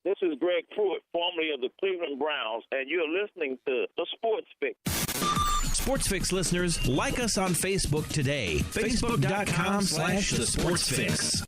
This is Greg Pruitt, formerly of the Cleveland Browns, and you're listening to The Sports Fix. Sports Fix listeners, like us on Facebook today. Facebook.com/The Sports Fix.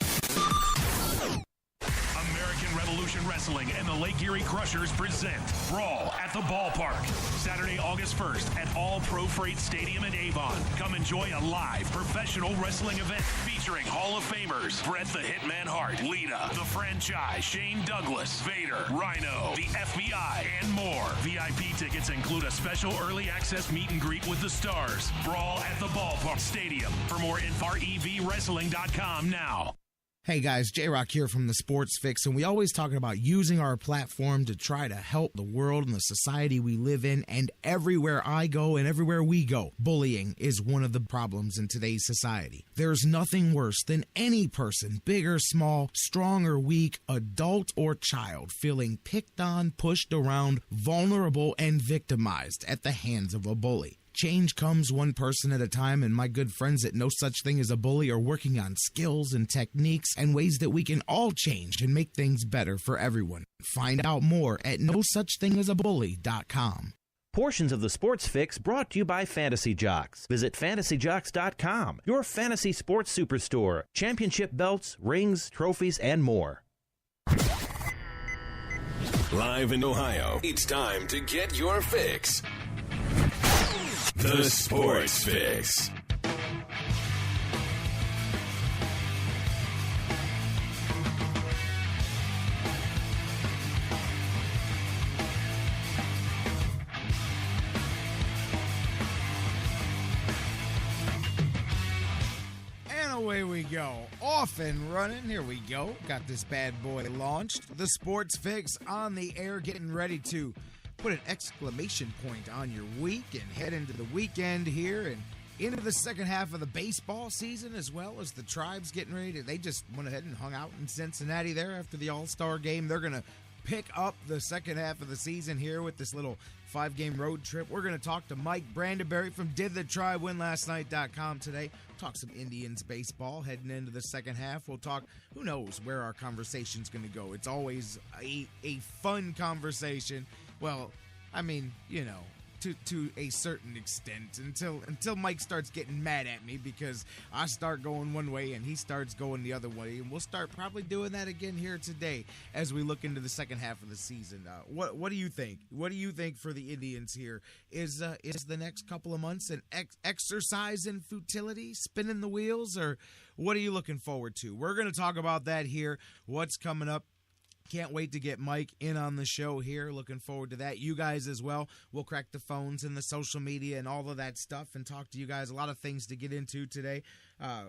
American Revolution Wrestling and the Lake Erie Crushers present Brawl at the Ballpark. Saturday, August 1st at All Pro Freight Stadium in Avon. Come enjoy a live professional wrestling event featuring Hall of Famers Bret the Hitman Hart, Lita, The Franchise, Shane Douglas, Vader, Rhino, the FBI, and more. VIP tickets include a special early access meet and greet with the stars. Brawl at the Ballpark Stadium. For more info, REVWrestling.com now. Hey guys, J-Rocc here from the Sports Fix, and we always talking about using our platform to try to help the world and the society we live in, and everywhere I go and everywhere we go, bullying is one of the problems in today's society. There's nothing worse than any person, big or small, strong or weak, adult or child, feeling picked on, pushed around, vulnerable, and victimized at the hands of a bully. Change comes one person at a time, and my good friends at No Such Thing as a Bully are working on skills and techniques and ways that we can all change and make things better for everyone. Find out more at nosuchthingasabully.com. Portions of the Sports Fix brought to you by Fantasy Jocks. Visit fantasyjocks.com, your fantasy sports superstore. Championship belts, rings, trophies, and more. Live in Ohio, it's time to get your fix. The Sports Fix. And away we go. Off and running. Here we go. Got this bad boy launched. The Sports Fix on the air, getting ready to put an exclamation point on your week and head into the weekend here and into the second half of the baseball season, as well as the Tribes getting ready to. They just went ahead and hung out in Cincinnati there after the All-Star game. They're going to pick up the second half of the season here with this little 5-game road trip. We're going to talk to Mike Brandenberry from DidTheTribeWinLastNight.com today. Talk some Indians baseball heading into the second half. We'll talk, who knows where our conversation's going to go. It's always a fun conversation. Well, I mean, you know, to a certain extent until Mike starts getting mad at me because I start going one way and he starts going the other way, and we'll start probably doing that again here today as we look into the second half of the season. What do you think? What do you think for the Indians here? Is the next couple of months an exercise in futility, spinning the wheels, or what are you looking forward to? We're going to talk about that here. What's coming up? Can't wait to get Mike in on the show here. Looking forward to that. You guys as well. We'll crack the phones and the social media and all of that stuff and talk to you guys. A lot of things to get into today.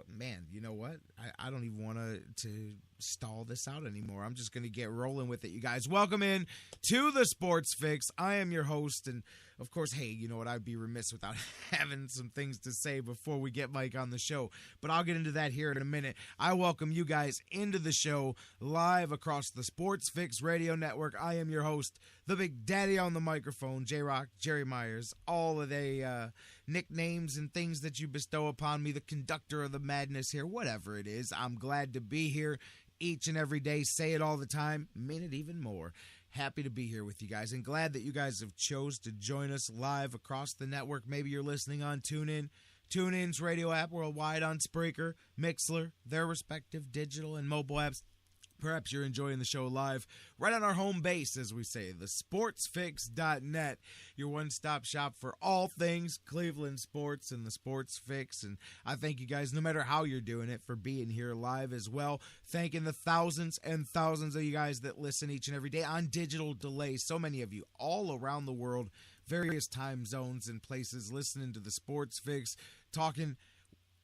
Man, you know what? I don't even want to stall this out anymore. I'm just going to get rolling with it, you guys. Welcome in to the Sports Fix. I am your host, and of course, hey, you know what? I'd be remiss without having some things to say before we get Mike on the show, but I'll get into that here in a minute. I welcome you guys into the show live across the Sports Fix Radio Network. I am your host, the Big Daddy on the microphone, J-Rocc, Jerry Myers, all of the nicknames and things that you bestow upon me, the conductor of the madness here, whatever it is. I'm glad to be here each and every day. Say it all the time, mean it even more. Happy to be here with you guys, and glad that you guys have chose to join us live across the network. Maybe you're listening on TuneIn's radio app worldwide, on Spreaker, Mixler, their respective digital and mobile apps. Perhaps you're enjoying the show live right on our home base, as we say, the sportsfix.net, your one-stop shop for all things Cleveland sports and the Sports Fix. And I thank you guys, no matter how you're doing it, for being here live as well. Thanking the thousands and thousands of you guys that listen each and every day on digital delay. So many of you all around the world, various time zones and places, listening to the Sports Fix, talking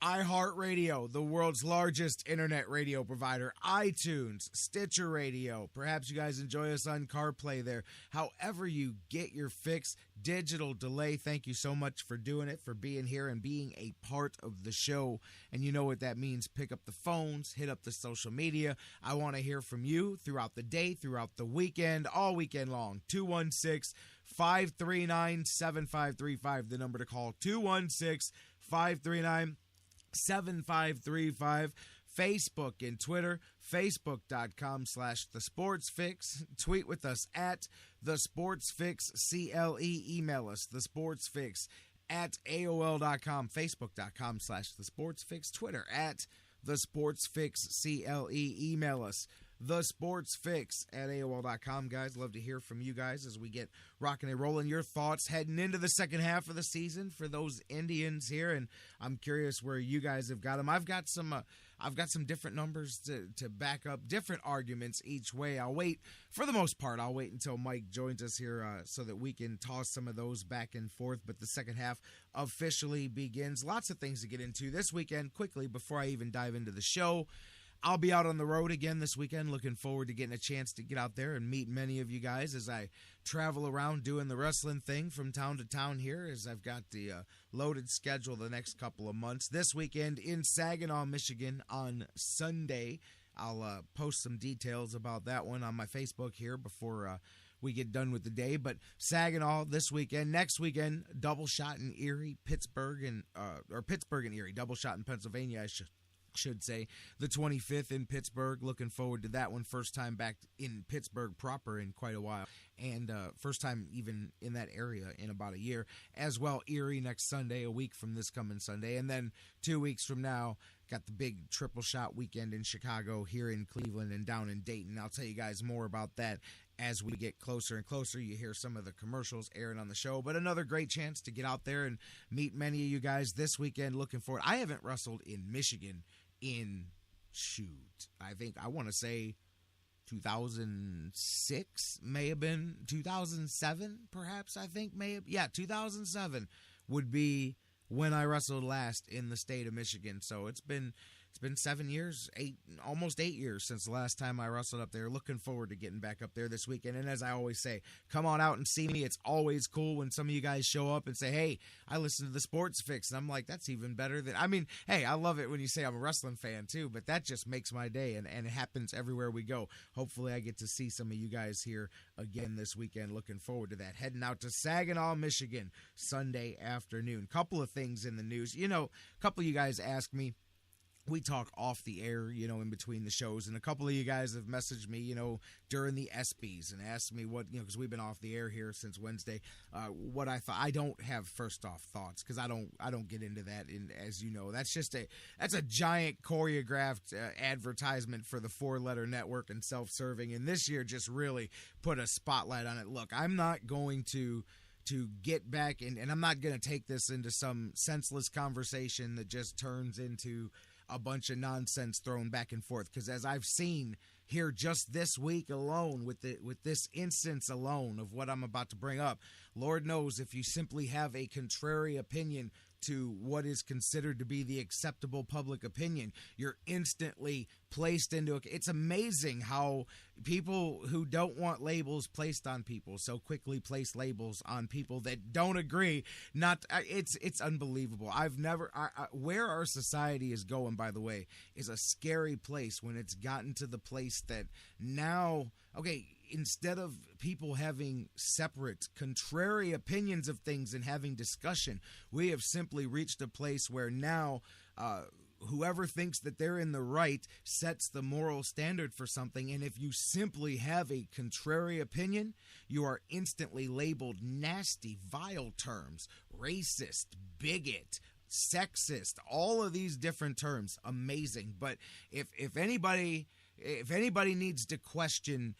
iHeartRadio, the world's largest internet radio provider, iTunes, Stitcher Radio. Perhaps you guys enjoy us on CarPlay there. However you get your fix, digital delay, thank you so much for doing it, for being here and being a part of the show. And you know what that means. Pick up the phones, hit up the social media. I want to hear from you throughout the day, throughout the weekend, all weekend long. 216-539-7535, the number to call. 216-539-7535. Facebook and Twitter, facebook.com/thesportsfix. Tweet with us at thesportsfixCLE. Email us, thesportsfix@AOL.com, facebook.com/thesportsfix, Twitter at thesportsfixCLE. Email us, thesportsfix@AOL.com. Guys, love to hear from you guys as we get rocking and rolling. Your thoughts heading into the second half of the season for those Indians here, and I'm curious where you guys have got them. I've got some different numbers to back up different arguments each way. For the most part, I'll wait until Mike joins us here so that we can toss some of those back and forth. But the second half officially begins. Lots of things to get into this weekend. Quickly, before I even dive into the show, I'll be out on the road again this weekend. Looking forward to getting a chance to get out there and meet many of you guys as I travel around doing the wrestling thing from town to town here, as I've got the loaded schedule the next couple of months. This weekend in Saginaw, Michigan on Sunday. I'll post some details about that one on my Facebook here before we get done with the day. But Saginaw this weekend. Next weekend, double shot in Erie, Pittsburgh and Erie. Double shot in Pennsylvania, I should say. The 25th in Pittsburgh. Looking forward to that one. First time back in Pittsburgh proper in quite a while. And first time even in that area in about a year. As well, Erie next Sunday, a week from this coming Sunday. And then 2 weeks from now, got the big triple shot weekend in Chicago, here in Cleveland, and down in Dayton. I'll tell you guys more about that as we get closer and closer. You hear some of the commercials airing on the show, but another great chance to get out there and meet many of you guys this weekend. Looking forward. I haven't wrestled in Michigan in, I want to say 2006, may have been 2007, perhaps. 2007 would be when I wrestled last in the state of Michigan. So it's been 7 years, almost 8 years since the last time I wrestled up there. Looking forward to getting back up there this weekend. And as I always say, come on out and see me. It's always cool when some of you guys show up and say, hey, I listen to the Sports Fix. And I'm like, that's even better than, hey, I love it when you say I'm a wrestling fan too, but that just makes my day, and it happens everywhere we go. Hopefully I get to see some of you guys here again this weekend. Looking forward to that. Heading out to Saginaw, Michigan, Sunday afternoon. Couple of things in the news. A couple of you guys asked me, we talk off the air, in between the shows, and a couple of you guys have messaged me, during the ESPYs and asked me what, because we've been off the air here since Wednesday, what I thought. I don't have first off thoughts because I don't get into that. And as you know, that's a giant choreographed advertisement for the 4-letter network and self-serving. And this year just really put a spotlight on it. Look, I'm not going to get back, and I'm not going to take this into some senseless conversation that just turns into a bunch of nonsense thrown back and forth, because as I've seen here just this week alone with this instance alone of what I'm about to bring up, Lord knows if you simply have a contrary opinion to what is considered to be the acceptable public opinion, you're instantly placed into it's amazing how people who don't want labels placed on people so quickly place labels on people that don't agree. It's unbelievable. Where our society is going, by the way, is a scary place when it's gotten to the place that now, instead of people having separate, contrary opinions of things and having discussion, we have simply reached a place where now whoever thinks that they're in the right sets the moral standard for something. And if you simply have a contrary opinion, you are instantly labeled nasty, vile terms, racist, bigot, sexist, all of these different terms. Amazing. But if anybody needs to question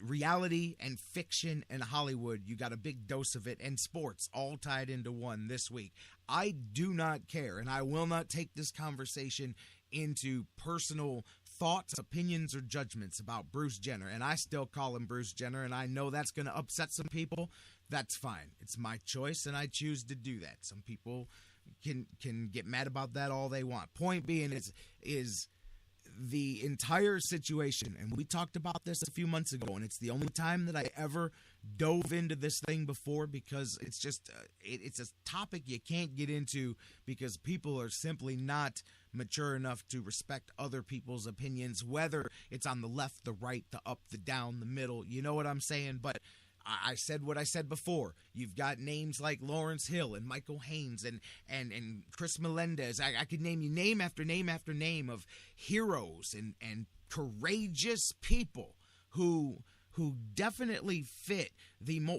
reality and fiction and Hollywood, you got a big dose of it, and sports all tied into one this week. I do not care, and I will not take this conversation into personal thoughts, opinions, or judgments about Bruce Jenner, and I still call him Bruce Jenner, and I know that's going to upset some people. That's fine. It's my choice, and I choose to do that. Some people can get mad about that all they want. Point being is the entire situation, and we talked about this a few months ago, and it's the only time that I ever dove into this thing before, because it's just it's a topic you can't get into because people are simply not mature enough to respect other people's opinions, whether it's on the left, the right, the up, the down, the middle. You know what I'm saying? But I said what I said before. You've got names like Lawrence Hill and Michael Haynes and Chris Melendez. I could name you name after name after name of heroes and courageous people who definitely fit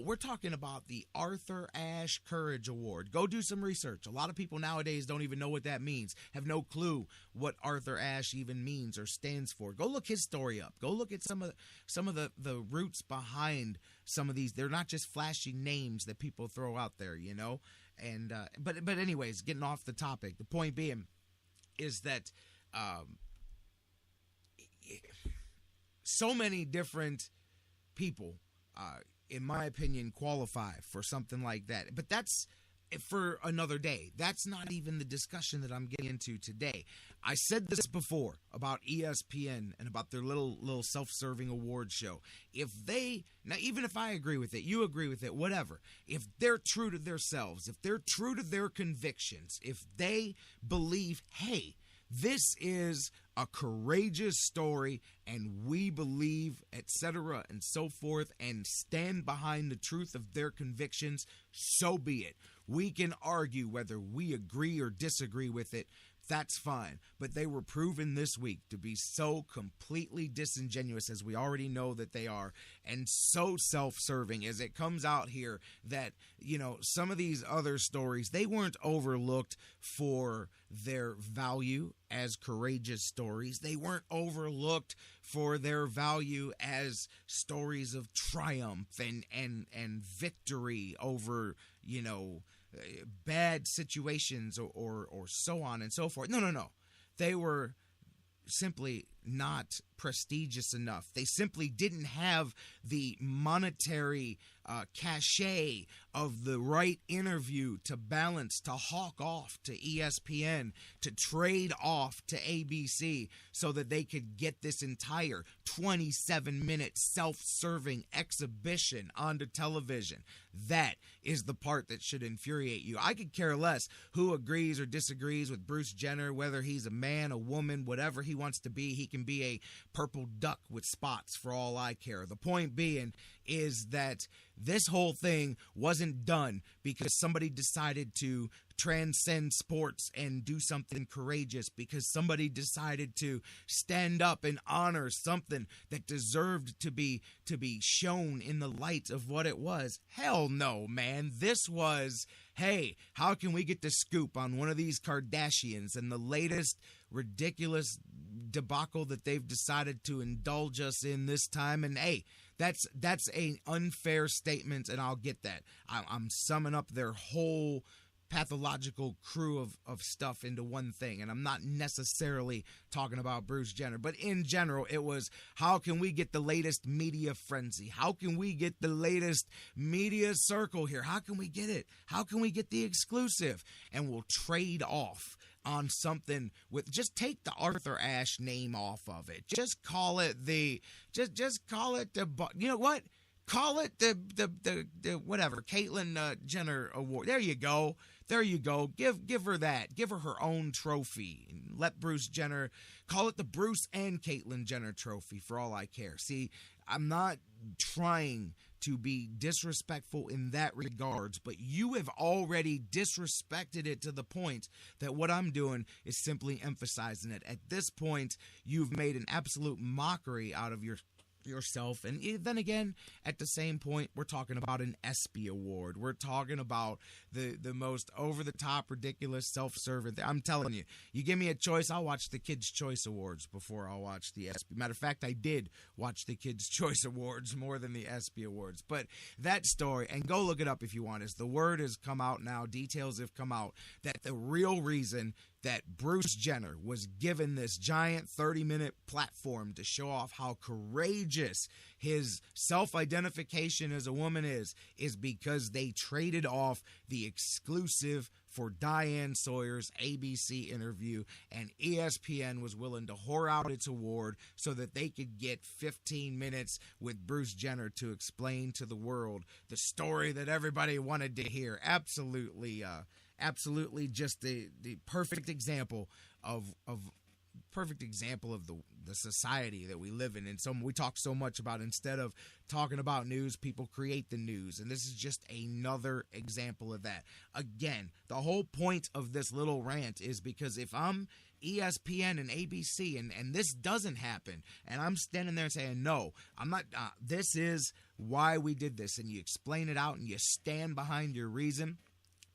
we're talking about the Arthur Ashe Courage Award. Go do some research. A lot of people nowadays don't even know what that means, have no clue what Arthur Ashe even means or stands for. Go look his story up. Go look at some of the roots behind some of these. They're not just flashy names that people throw out there, you know. And but anyways, getting off the topic, the point being is that so many different people, in my opinion, qualify for something like that. But that's for another day. That's not even the discussion that I'm getting into today. I said this before about ESPN and about their little self-serving award show. Now, even if I agree with it, you agree with it, whatever. If they're true to themselves, if they're true to their convictions, if they believe, hey, this is a courageous story, and we believe, etc., and so forth, and stand behind the truth of their convictions, so be it. We can argue whether we agree or disagree with it. That's fine. But they were proven this week to be so completely disingenuous, as we already know that they are, and so self-serving as it comes out here that, you know, some of these other stories, they weren't overlooked for their value as courageous stories. They weren't overlooked for their value as stories of triumph and victory over, you know, bad situations or so on and so forth. No. They were simply not prestigious enough. They simply didn't have the monetary cachet of the right interview to balance, to hawk off to ESPN, to trade off to ABC so that they could get this entire 27-minute self-serving exhibition onto television. That is the part that should infuriate you. I could care less who agrees or disagrees with Bruce Jenner, whether he's a man, a woman, whatever he wants to be. He can be a purple duck with spots for all I care. The point being is that this whole thing wasn't done because somebody decided to transcend sports and do something courageous, because somebody decided to stand up and honor something that deserved to be shown in the light of what it was. Hell no, man. This was, hey, how can we get the scoop on one of these Kardashians and the latest ridiculous debacle that they've decided to indulge us in this time? And hey, that's an unfair statement, and I'll get that. I'm summing up their whole pathological crew of stuff into one thing, and I'm not necessarily talking about Bruce Jenner, but in general, it was, how can we get the latest media frenzy? How can we get the latest media circle here? How can we get it? How can we get the exclusive? And we'll trade off on something with, just take the Arthur Ashe name off of it. Just call it just call it the, you know what? Call it the whatever, Caitlyn Jenner Award. There you go. Give her that. Give her her own trophy. And let Bruce Jenner, call it the Bruce and Caitlyn Jenner trophy for all I care. See, I'm not trying to be disrespectful in that regards, but you have already disrespected it to the point that what I'm doing is simply emphasizing it. At this point, you've made an absolute mockery out of yourself. And then again, at the same point, we're talking about an ESPY award. We're talking about the most over-the-top, ridiculous, self-serving thing. I'm telling you, you give me a choice, I'll watch the Kids' Choice Awards before I'll watch the ESPY. Matter of fact, I did watch the Kids' Choice Awards more than the ESPY Awards. But that story, and go look it up if you want, is the word has come out now, details have come out, that the real reason that Bruce Jenner was given this giant 30-minute platform to show off how courageous his self-identification as a woman is because they traded off the exclusive for Diane Sawyer's ABC interview, and ESPN was willing to whore out its award so that they could get 15 minutes with Bruce Jenner to explain to the world the story that everybody wanted to hear. Absolutely just the perfect example of perfect example of the society that we live in. And so we talk so much about, instead of talking about news, people create the news. And this is just another example of that. Again, the whole point of this little rant is because if I'm ESPN and ABC and this doesn't happen, and I'm standing there saying, no, I'm not, this is why we did this, and you explain it out and you stand behind your reason,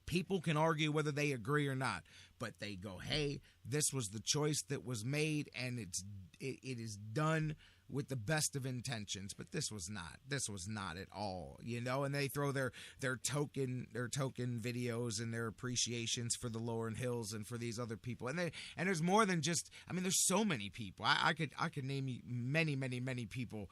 people can argue whether they agree or not, but they go, hey, this was the choice that was made, and it is done with the best of intentions. But this was not at all, and they throw their token videos and their appreciations for the Lauryn Hills and for these other people, and there's more than just, there's so many people. I could name you many people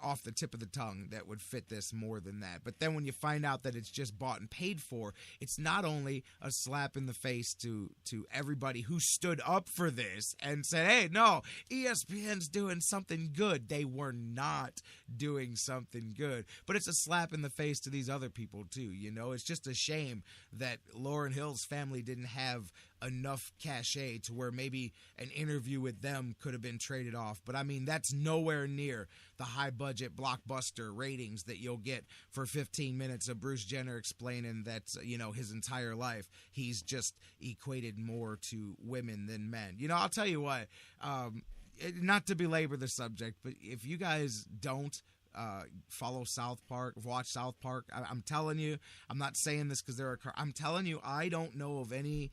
off the tip of the tongue that would fit this more than that. But then when you find out that it's just bought and paid for, it's not only a slap in the face to everybody who stood up for this and said, hey, no, ESPN's doing something good. They were not doing something good. But it's a slap in the face to these other people too. It's just a shame that Lauryn Hill's family didn't have enough cachet to where maybe an interview with them could have been traded off. But that's nowhere near the high budget blockbuster ratings that you'll get for 15 minutes of Bruce Jenner explaining that, his entire life he's just equated more to women than men. I'll tell you what, not to belabor the subject, but if you guys don't follow South Park, watch South Park, I'm telling you, I'm not saying this because I'm telling you, I don't know of any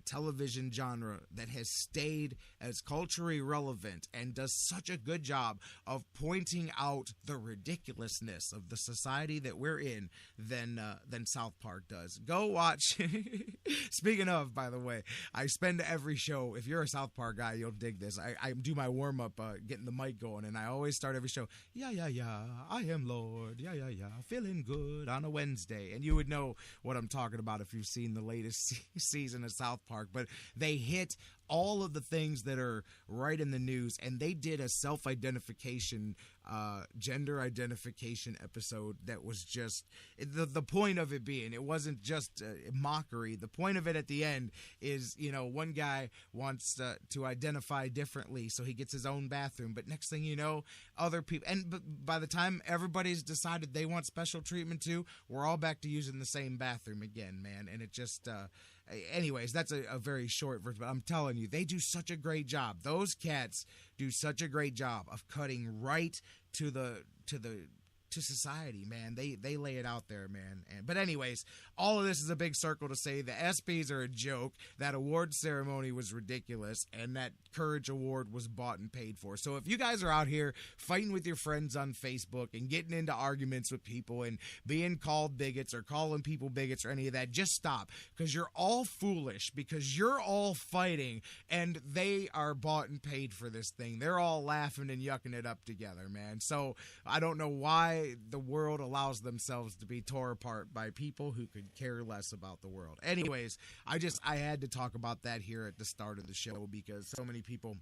television genre that has stayed as culturally relevant and does such a good job of pointing out the ridiculousness of the society that we're in than South Park does. Go watch. Speaking of, by the way, I spend every show, if you're a South Park guy, you'll dig this. I do my warm-up getting the mic going, and I always start every show, yeah, I am Lord, yeah, feeling good on a Wednesday. And you would know what I'm talking about if you've seen the latest season of South Park. But they hit all of the things that are right in the news, and they did a self-identification, gender identification episode that was just, the point of it being, it wasn't just mockery. The point of it at the end is, one guy wants to identify differently, so he gets his own bathroom, but next thing you know, other people, and by the time everybody's decided they want special treatment too, we're all back to using the same bathroom again, man. And it just, anyways, that's a very short version, but I'm telling you, they do such a great job. Those cats do such a great job of cutting right to society, man. They lay it out there, man. But anyways, all of this is a big circle to say the ESPYs are a joke. That award ceremony was ridiculous, and that Courage Award was bought and paid for. So if you guys are out here fighting with your friends on Facebook and getting into arguments with people and being called bigots or calling people bigots or any of that, just stop, because you're all foolish, because you're all fighting and they are bought and paid for this thing. They're all laughing and yucking it up together, man. So I don't know why the world allows themselves to be tore apart by people who could care less about the world. Anyways, I had to talk about that here at the start of the show because so many people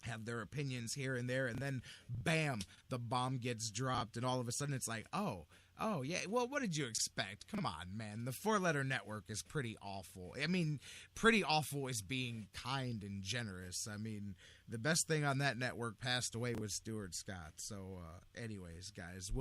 have their opinions here and there, and then bam, the bomb gets dropped, and all of a sudden it's like, oh yeah, well, what did you expect? Come on, man. The 4-letter network is pretty awful. Pretty awful is being kind and generous. The best thing on that network passed away was Stuart Scott. So, anyways, guys,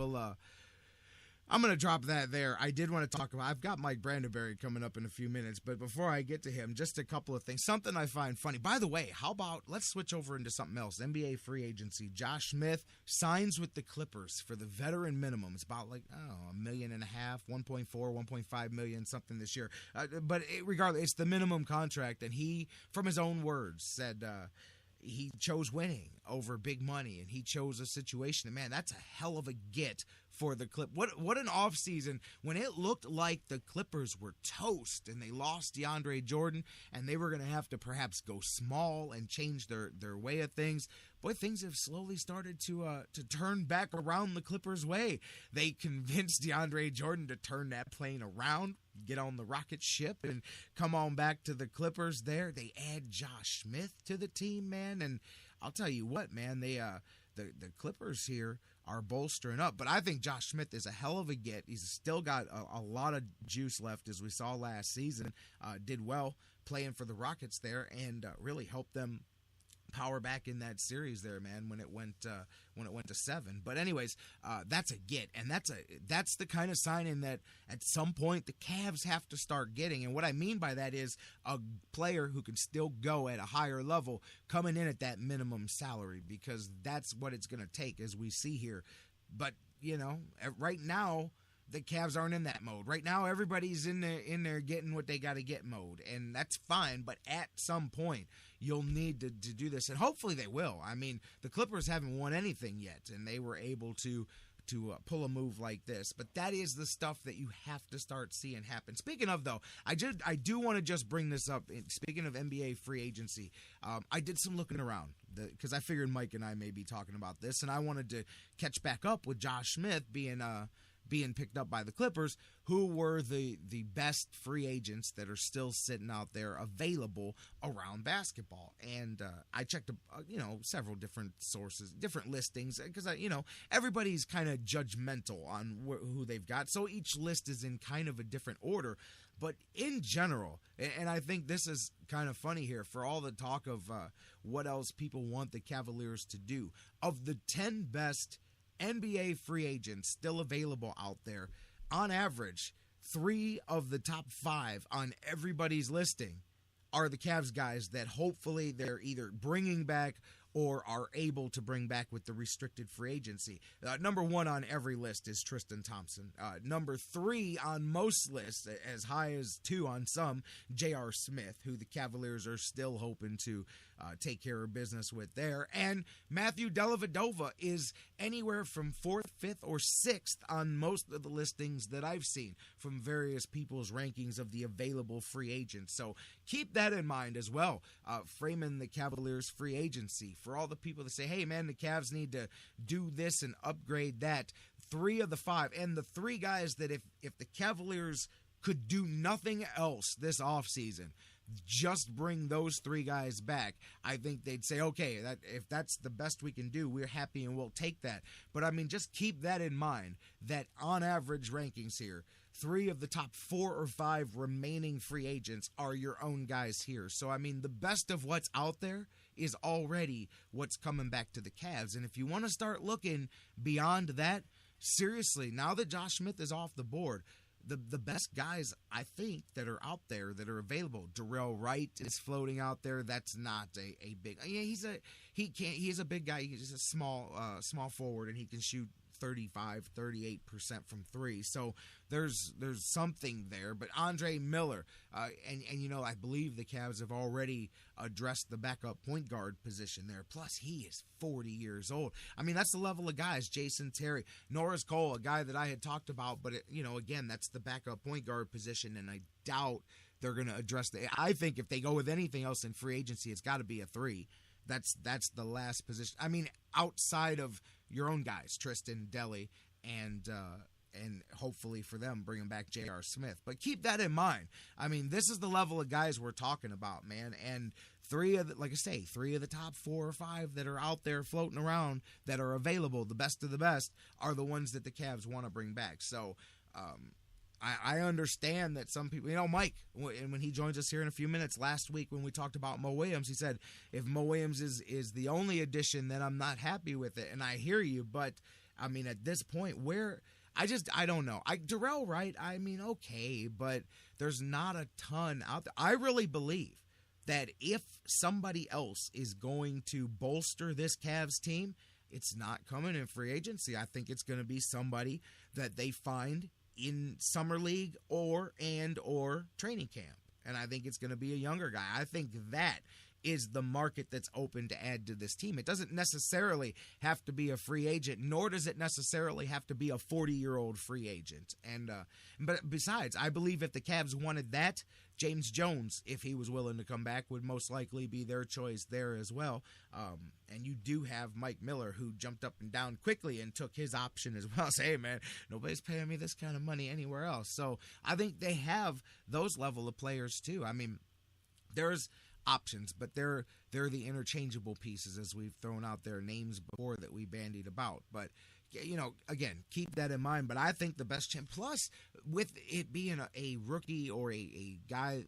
I'm going to drop that there. I did want to talk about, I've got Mike Brandenberry coming up in a few minutes, but before I get to him, just a couple of things. Something I find funny. By the way, how about, let's switch over into something else. NBA free agency. Josh Smith signs with the Clippers for the veteran minimum. It's about $1.5 million, 1.4, 1.5 million, something this year. But regardless, it's the minimum contract, and he, from his own words, said, he chose winning over big money, and he chose a situation. Man, that's a hell of a get for the Clip. What an offseason when it looked like the Clippers were toast and they lost DeAndre Jordan and they were going to have to perhaps go small and change their way of things. Boy, things have slowly started to turn back around the Clippers' way. They convinced DeAndre Jordan to turn that plane around, get on the rocket ship, and come on back to the Clippers there. They add Josh Smith to the team, man, and I'll tell you what, man, the Clippers here are bolstering up. But I think Josh Smith is a hell of a get. He's still got a lot of juice left, as we saw last season. Did well playing for the Rockets there and really helped them power back in that series there, man, when it went to 7. But anyways, that's a get, and that's the kind of signing that at some point the Cavs have to start getting. And what I mean by that is a player who can still go at a higher level coming in at that minimum salary, because that's what it's going to take, as we see here. But right now the Cavs aren't in that mode. Right now, everybody's in there getting what they got to get mode, and that's fine. But at some point, you'll need to do this, and hopefully they will. I mean, the Clippers haven't won anything yet, and they were able to pull a move like this. But that is the stuff that you have to start seeing happen. Speaking of, though, I do want to just bring this up. Speaking of NBA free agency, I did some looking around because I figured Mike and I may be talking about this, and I wanted to catch back up with Josh Smith being picked up by the Clippers, who were the best free agents that are still sitting out there available around basketball. And I checked, several different sources, different listings, because everybody's kind of judgmental on who they've got. So each list is in kind of a different order. But in general, and I think this is kind of funny here for all the talk of what else people want the Cavaliers to do, of the 10 best NBA free agents still available out there, on average, 3 of the top 5 on everybody's listing are the Cavs guys that hopefully they're either bringing back or are able to bring back with the restricted free agency. Number 1 on every list is Tristan Thompson. Number 3 on most lists, as high as 2 on some, J.R. Smith, who the Cavaliers are still hoping to take care of business with there. And Matthew Dellavedova is anywhere from 4th, 5th, or 6th on most of the listings that I've seen from various people's rankings of the available free agents. So keep that in mind as well, framing the Cavaliers free agency. For all the people that say, hey, man, the Cavs need to do this and upgrade that, 3 of the 5, and the 3 guys that if the Cavaliers could do nothing else this offseason, just bring those 3 guys back, I think they'd say, okay, if that's the best we can do, we're happy and we'll take that. But, I mean, just keep that in mind, that on average rankings here, 3 of the top 4 or 5 remaining free agents are your own guys here. So, I mean, the best of what's out there is already what's coming back to the Cavs. And if you want to start looking beyond that, seriously, now that Josh Smith is off the board, the best guys, I think, that are out there that are available, Darrell Wright is floating out there. That's not a big. Yeah, he's a big guy. He's a small forward, and he can shoot 38% from 3. So there's something there. But Andre Miller, and I believe the Cavs have already addressed the backup point guard position there. Plus, he is 40 years old. I mean, that's the level of guys. Jason Terry, Norris Cole, a guy that I had talked about, but again, that's the backup point guard position, and I doubt they're going to address that. I think if they go with anything else in free agency, it's got to be a 3. That's the last position. I mean, outside of your own guys, Tristan, Delly, and hopefully for them bringing back J.R. Smith. But keep that in mind. I mean, this is the level of guys we're talking about, man. And 3 of the top 4 or 5 that are out there floating around that are available, the best of the best, are the ones that the Cavs want to bring back. So I understand that some people, Mike, when he joins us here in a few minutes, last week when we talked about Mo Williams, he said, if Mo Williams is the only addition, then I'm not happy with it. And I hear you, but I mean, at this point, I don't know. Darrell Wright, I mean, okay, but there's not a ton out there. I really believe that if somebody else is going to bolster this Cavs team, it's not coming in free agency. I think it's going to be somebody that they find in summer league or training camp. And I think it's going to be a younger guy. I think that is the market that's open to add to this team. It doesn't necessarily have to be a free agent, nor does it necessarily have to be a 40-year-old free agent. And but besides, I believe if the Cavs wanted that, James Jones, if he was willing to come back, would most likely be their choice there as well. And you do have Mike Miller, who jumped up and down quickly and took his option as well. Say, hey, man, nobody's paying me this kind of money anywhere else. So I think they have those level of players too. I mean, there's options, but they're the interchangeable pieces, as we've thrown out their names before that we bandied about. But again, keep that in mind. But I think the best chance, plus with it being a rookie or a guy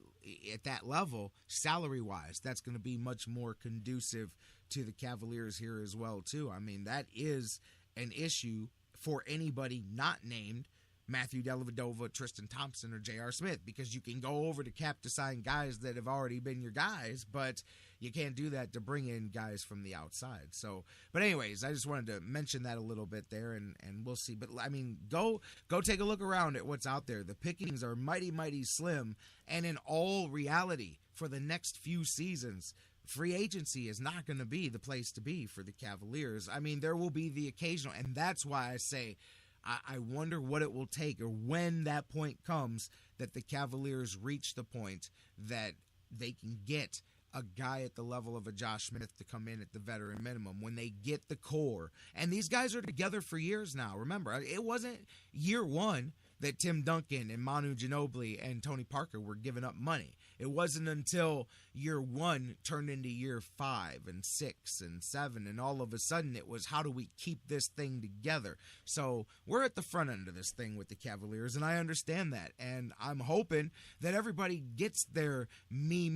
at that level, salary-wise, that's going to be much more conducive to the Cavaliers here as well, too. I mean, that is an issue for anybody not named Matthew Dellavedova, Tristan Thompson, or J.R. Smith, because you can go over to cap to sign guys that have already been your guys, but you can't do that to bring in guys from the outside. So, but anyways, I just wanted to mention that a little bit there, and we'll see. But I mean, go take a look around at what's out there. The pickings are mighty, mighty slim, and in all reality, for the next few seasons, free agency is not going to be the place to be for the Cavaliers. I mean, there will be the occasional, and that's why I say I wonder what it will take, or when that point comes that the Cavaliers reach the point that they can get a guy at the level of a Josh Smith to come in at the veteran minimum, when they get the core. And these guys are together for years now. Remember, it wasn't year one that Tim Duncan and Manu Ginobili and Tony Parker were giving up money. It wasn't until year one turned into year 5 and 6 and 7, and all of a sudden it was, how do we keep this thing together? So we're at the front end of this thing with the Cavaliers, and I understand that, and I'm hoping that everybody gets their me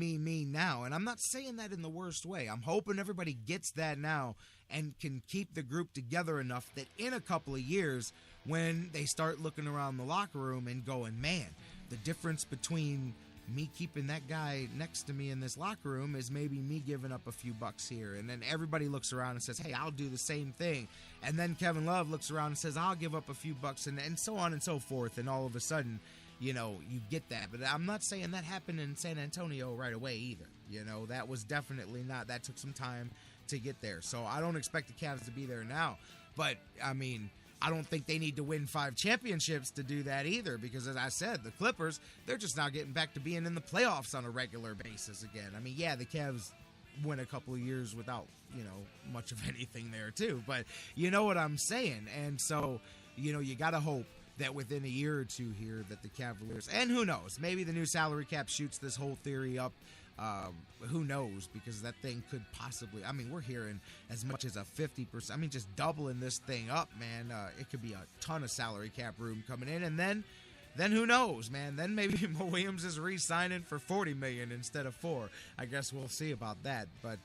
now, and I'm not saying that in the worst way. I'm hoping everybody gets that now and can keep the group together enough that in a couple of years, when they start looking around the locker room and going, man, the difference between me keeping that guy next to me in this locker room is maybe me giving up a few bucks here. And then everybody looks around and says, hey, I'll do the same thing. And then Kevin Love looks around and says, I'll give up a few bucks, and so on and so forth. And all of a sudden, you get that. But I'm not saying that happened in San Antonio right away either. That was definitely not. That took some time to get there. So I don't expect the Cavs to be there now. But, I mean, I don't think they need to win 5 championships to do that either, because as I said, the Clippers, they're just now getting back to being in the playoffs on a regular basis again. I mean, yeah, the Cavs went a couple of years without, much of anything there too, but you know what I'm saying. And so, you got to hope that within a year or two here that the Cavaliers, and who knows, maybe the new salary cap shoots this whole theory up. Who knows, because that thing could possibly, we're hearing as much as a 50%, just doubling this thing up, man. It could be a ton of salary cap room coming in, and then who knows, man. Then maybe Mo Williams is re-signing for $40 million instead of $4 million. I guess we'll see about that, but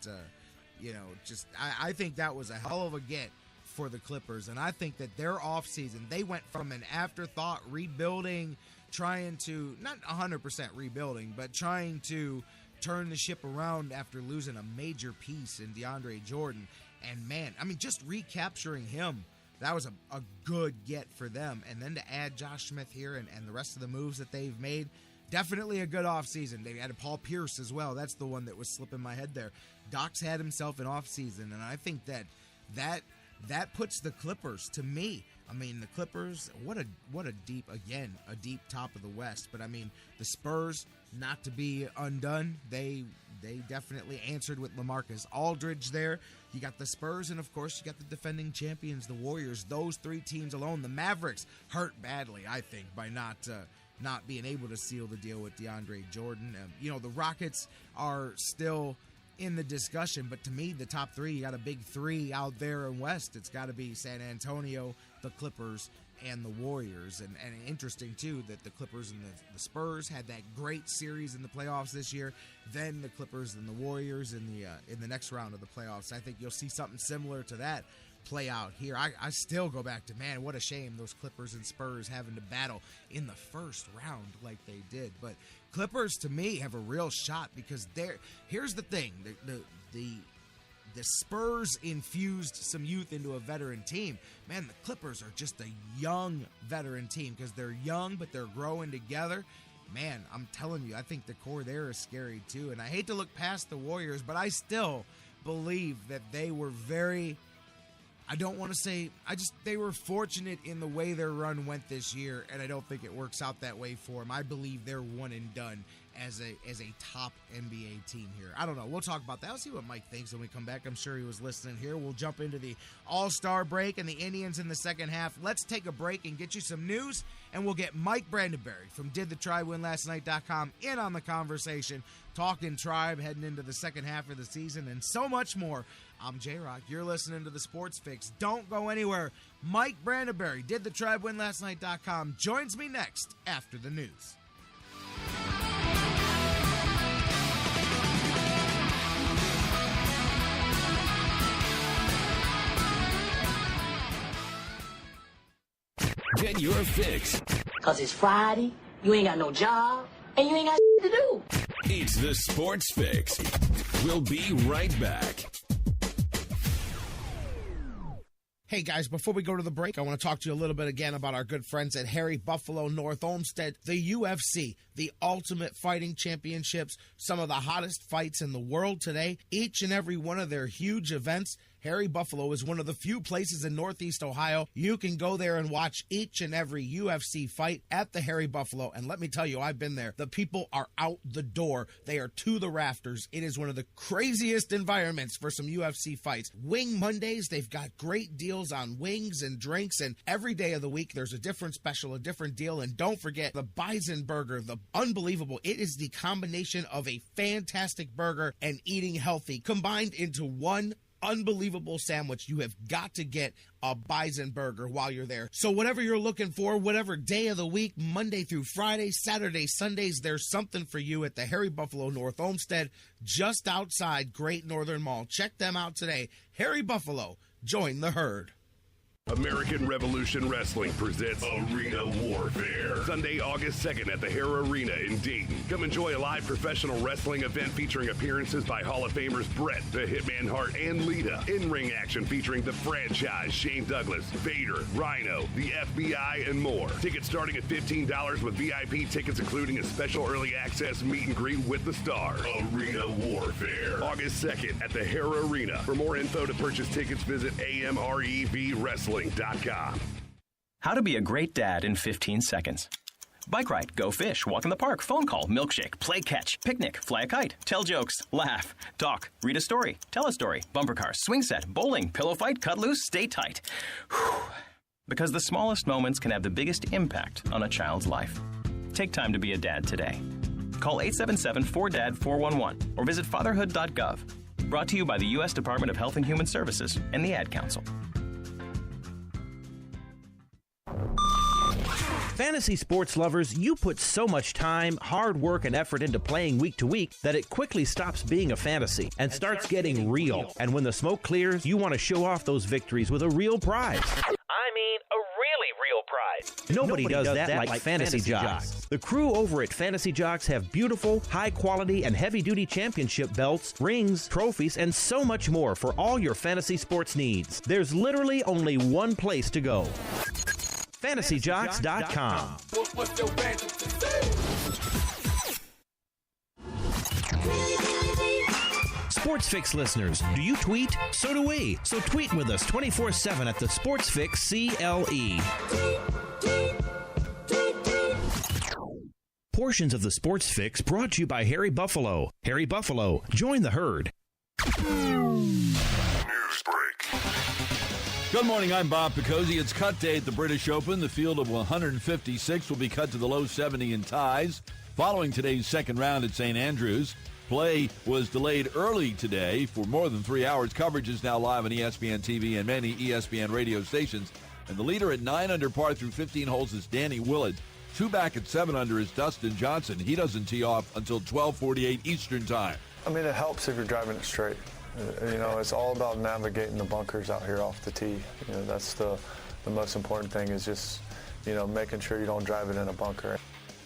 I think that was a hell of a get for the Clippers, and I think that their offseason, they went from an afterthought rebuilding, trying to, not 100% rebuilding, but trying to turn the ship around after losing a major piece in DeAndre Jordan. And man, just recapturing him, that was a good get for them. And then to add Josh Smith here and the rest of the moves that they've made, definitely a good offseason. They added Paul Pierce as well. That's the one that was slipping my head there. Doc's had himself an offseason, and I think that puts the Clippers, to me, the Clippers, what a deep top of the West. But the Spurs, not to be undone, they definitely answered with LaMarcus Aldridge there. You got the Spurs, and of course you got the defending champions, the Warriors. Those 3 teams alone. The Mavericks hurt badly, I think, by not being able to seal the deal with DeAndre Jordan. The Rockets are still in the discussion, but to me, the top 3, you got a big 3 out there in West. It's got to be San Antonio, the Clippers, and the Warriors. And interesting, too, that the Clippers and the Spurs had that great series in the playoffs this year. Then the Clippers and the Warriors in the next round of the playoffs. I think you'll see something similar to that play out here. I still go back to, man, what a shame those Clippers and Spurs having to battle in the first round like they did. But Clippers, to me, have a real shot, because here's the thing. The Spurs infused some youth into a veteran team. Man, the Clippers are just a young veteran team, because they're young, but they're growing together. Man, I'm telling you, I think the core there is scary too. And I hate to look past the Warriors, but I still believe that they were very, I don't want to say, they were fortunate in the way their run went this year, and I don't think it works out that way for them. I believe they're one and done as a top NBA team here. I don't know. We'll talk about that. I'll see what Mike thinks when we come back. I'm sure he was listening here. We'll jump into the All-Star break and the Indians in the second half. Let's take a break and get you some news, and we'll get Mike Brandenberry from DidTheTribeWinLastNight.com in on the conversation, talking Tribe heading into the second half of the season, and so much more. I'm J-Rocc. You're listening to the Sports Fix. Don't go anywhere. Mike Brandenberry, DidTheTribeWinLastNight.com, joins me next after the news. Get your fix. Because it's Friday, you ain't got no job, and you ain't got to do. It's the Sports Fix. We'll be right back. Hey guys, before we go to the break, I want to talk to you a little bit again about our good friends at Harry Buffalo North Olmsted, the UFC, the Ultimate Fighting Championships, some of the hottest fights in the world today. Each and every one of their huge events, Harry Buffalo is one of the few places in Northeast Ohio you can go there and watch each and every UFC fight at the Harry Buffalo. And let me tell you, I've been there. The people are out the door. They are to the rafters. It is one of the craziest environments for some UFC fights. Wing Mondays, they've got great deals on wings and drinks, and every day of the week there's a different special, a different deal. And don't forget the Bison Burger, the unbelievable. It is the combination of a fantastic burger and eating healthy combined into one unbelievable sandwich. You have got to get a Bison Burger while you're there. So whatever you're looking for, whatever day of the week, Monday through Friday, Saturday, Sundays, there's something for you at the Harry Buffalo North Olmsted, just outside Great Northern Mall. Check them out today. Harry Buffalo, join the herd. American Revolution Wrestling presents Arena Warfare. Sunday, August 2nd at the Hara Arena in Dayton. Come enjoy a live professional wrestling event featuring appearances by Hall of Famers Bret, the Hitman Hart, and Lita. In-ring action featuring the Franchise, Shane Douglas, Vader, Rhino, the FBI, and more. Tickets starting at $15 with VIP tickets including a special early access meet and greet with the stars. Arena Warfare. August 2nd at the Hara Arena. For more info to purchase tickets, visit AMREVWrestling.com. How to be a great dad in 15 seconds. Bike ride, go fish, walk in the park, phone call, milkshake, play catch, picnic, fly a kite, tell jokes, laugh, talk, read a story, tell a story, bumper car, swing set, bowling, pillow fight, cut loose, stay tight. Whew. Because the smallest moments can have the biggest impact on a child's life. Take time to be a dad today. Call 877-4DAD-411 or visit fatherhood.gov. Brought to you by the U.S. Department of Health and Human Services and the Ad Council. Fantasy sports lovers, you put so much time, hard work, and effort into playing week to week that it quickly stops being a fantasy and starts getting real. And when the smoke clears, you want to show off those victories with a real prize. I mean, a really real prize. Nobody does that like Fantasy Jocks. The crew over at Fantasy Jocks have beautiful, high-quality, and heavy-duty championship belts, rings, trophies, and so much more for all your fantasy sports needs. There's literally only one place to go. FantasyJocks.com. Sports Fix listeners, do you tweet? So do we. So tweet with us 24/7 at the Sports Fix CLE. Portions of the Sports Fix brought to you by Harry Buffalo. Harry Buffalo, join the herd. News break. Good morning, I'm Bob Picozzi. It's cut day at the British Open. The field of 156 will be cut to the low 70 in ties. Following today's second round at St. Andrews, play was delayed early today for more than 3 hours. Coverage is now live on ESPN TV and many ESPN radio stations. And the leader at 9 under par through 15 holes is Danny Willett. 2 back at 7 under is Dustin Johnson. He doesn't tee off until 12:48 Eastern time. I mean, it helps if you're driving it straight. You know, it's all about navigating the bunkers out here off the tee. You know, that's the most important thing is just, you know, making sure you don't drive it in a bunker.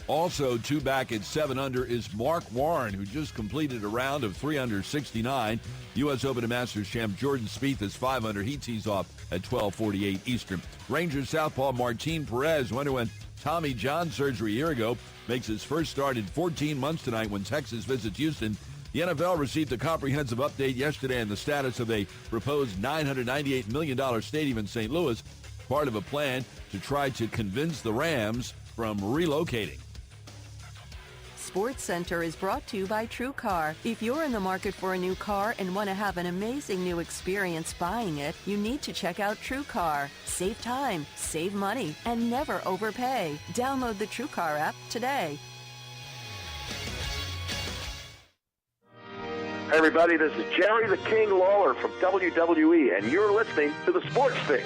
Also, 2 back at 7 under is Mark Warren, who just completed a round of 3 under 69. U.S. Open and Masters champ Jordan Spieth is 5 under. He tees off at 12:48 Eastern. Rangers southpaw Martin Perez, who underwent Tommy John surgery a year ago, makes his first start in 14 months tonight when Texas visits Houston. The NFL received a comprehensive update yesterday on the status of a proposed $998 million stadium in St. Louis, part of a plan to try to convince the Rams from relocating. Sports Center is brought to you by TrueCar. If you're in the market for a new car and want to have an amazing new experience buying it, you need to check out TrueCar. Save time, save money, and never overpay. Download the TrueCar app today. Hey everybody, this is Jerry the King Lawler from WWE, and you're listening to the Sports Fix.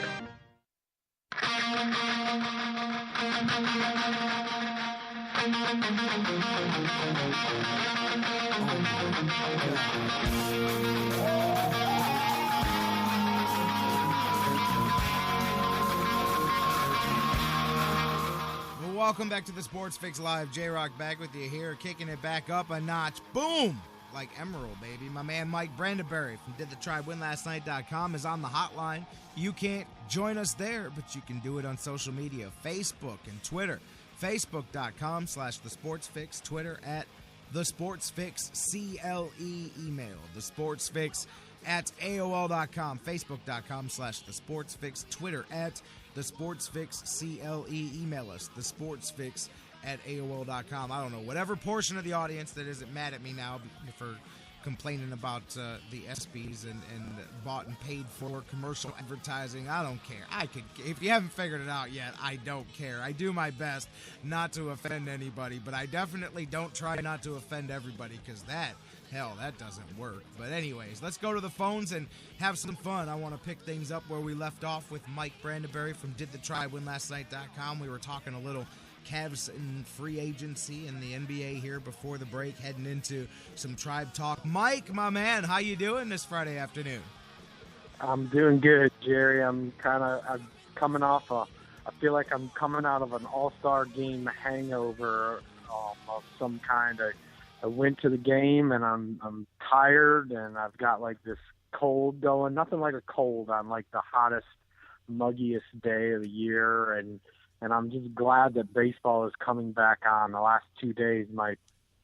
Well, welcome back to the Sports Fix Live. J-Rocc back with you here, kicking it back up a notch. Boom! Like Emerald, baby. My man Mike Brandenberry from DidTheTryWinLastNight.com is on the hotline. You can't join us there, but you can do it on social media, Facebook and Twitter. Facebook.com/TheSportsFix, Twitter at TheSportsFixCLE, email TheSportsFix@AOL.com, Facebook.com/TheSportsFix, Twitter at TheSportsFixCLE, email us TheSportsFix@AOL.com. I don't know, whatever portion of the audience that isn't mad at me now for complaining about the ESPYs and bought and paid for commercial advertising. I don't care. If you haven't figured it out yet, I don't care. I do my best not to offend anybody, but I definitely don't try not to offend everybody, because that doesn't work. But anyways, let's go to the phones and have some fun. I want to pick things up where we left off with Mike Brandenberry from DidTheTryWinLastNight.com. We were talking a little Cavs and free agency in the NBA here before the break, heading into some Tribe talk. Mike, my man, how you doing this Friday afternoon? I'm doing good, Jerry. I'm coming off I feel like I'm coming out of an all-star game hangover of some kind. I went to the game and I'm tired, and I've got like this cold going. Nothing like a cold on like the hottest, muggiest day of the year, and I'm just glad that baseball is coming back on. The last 2 days, my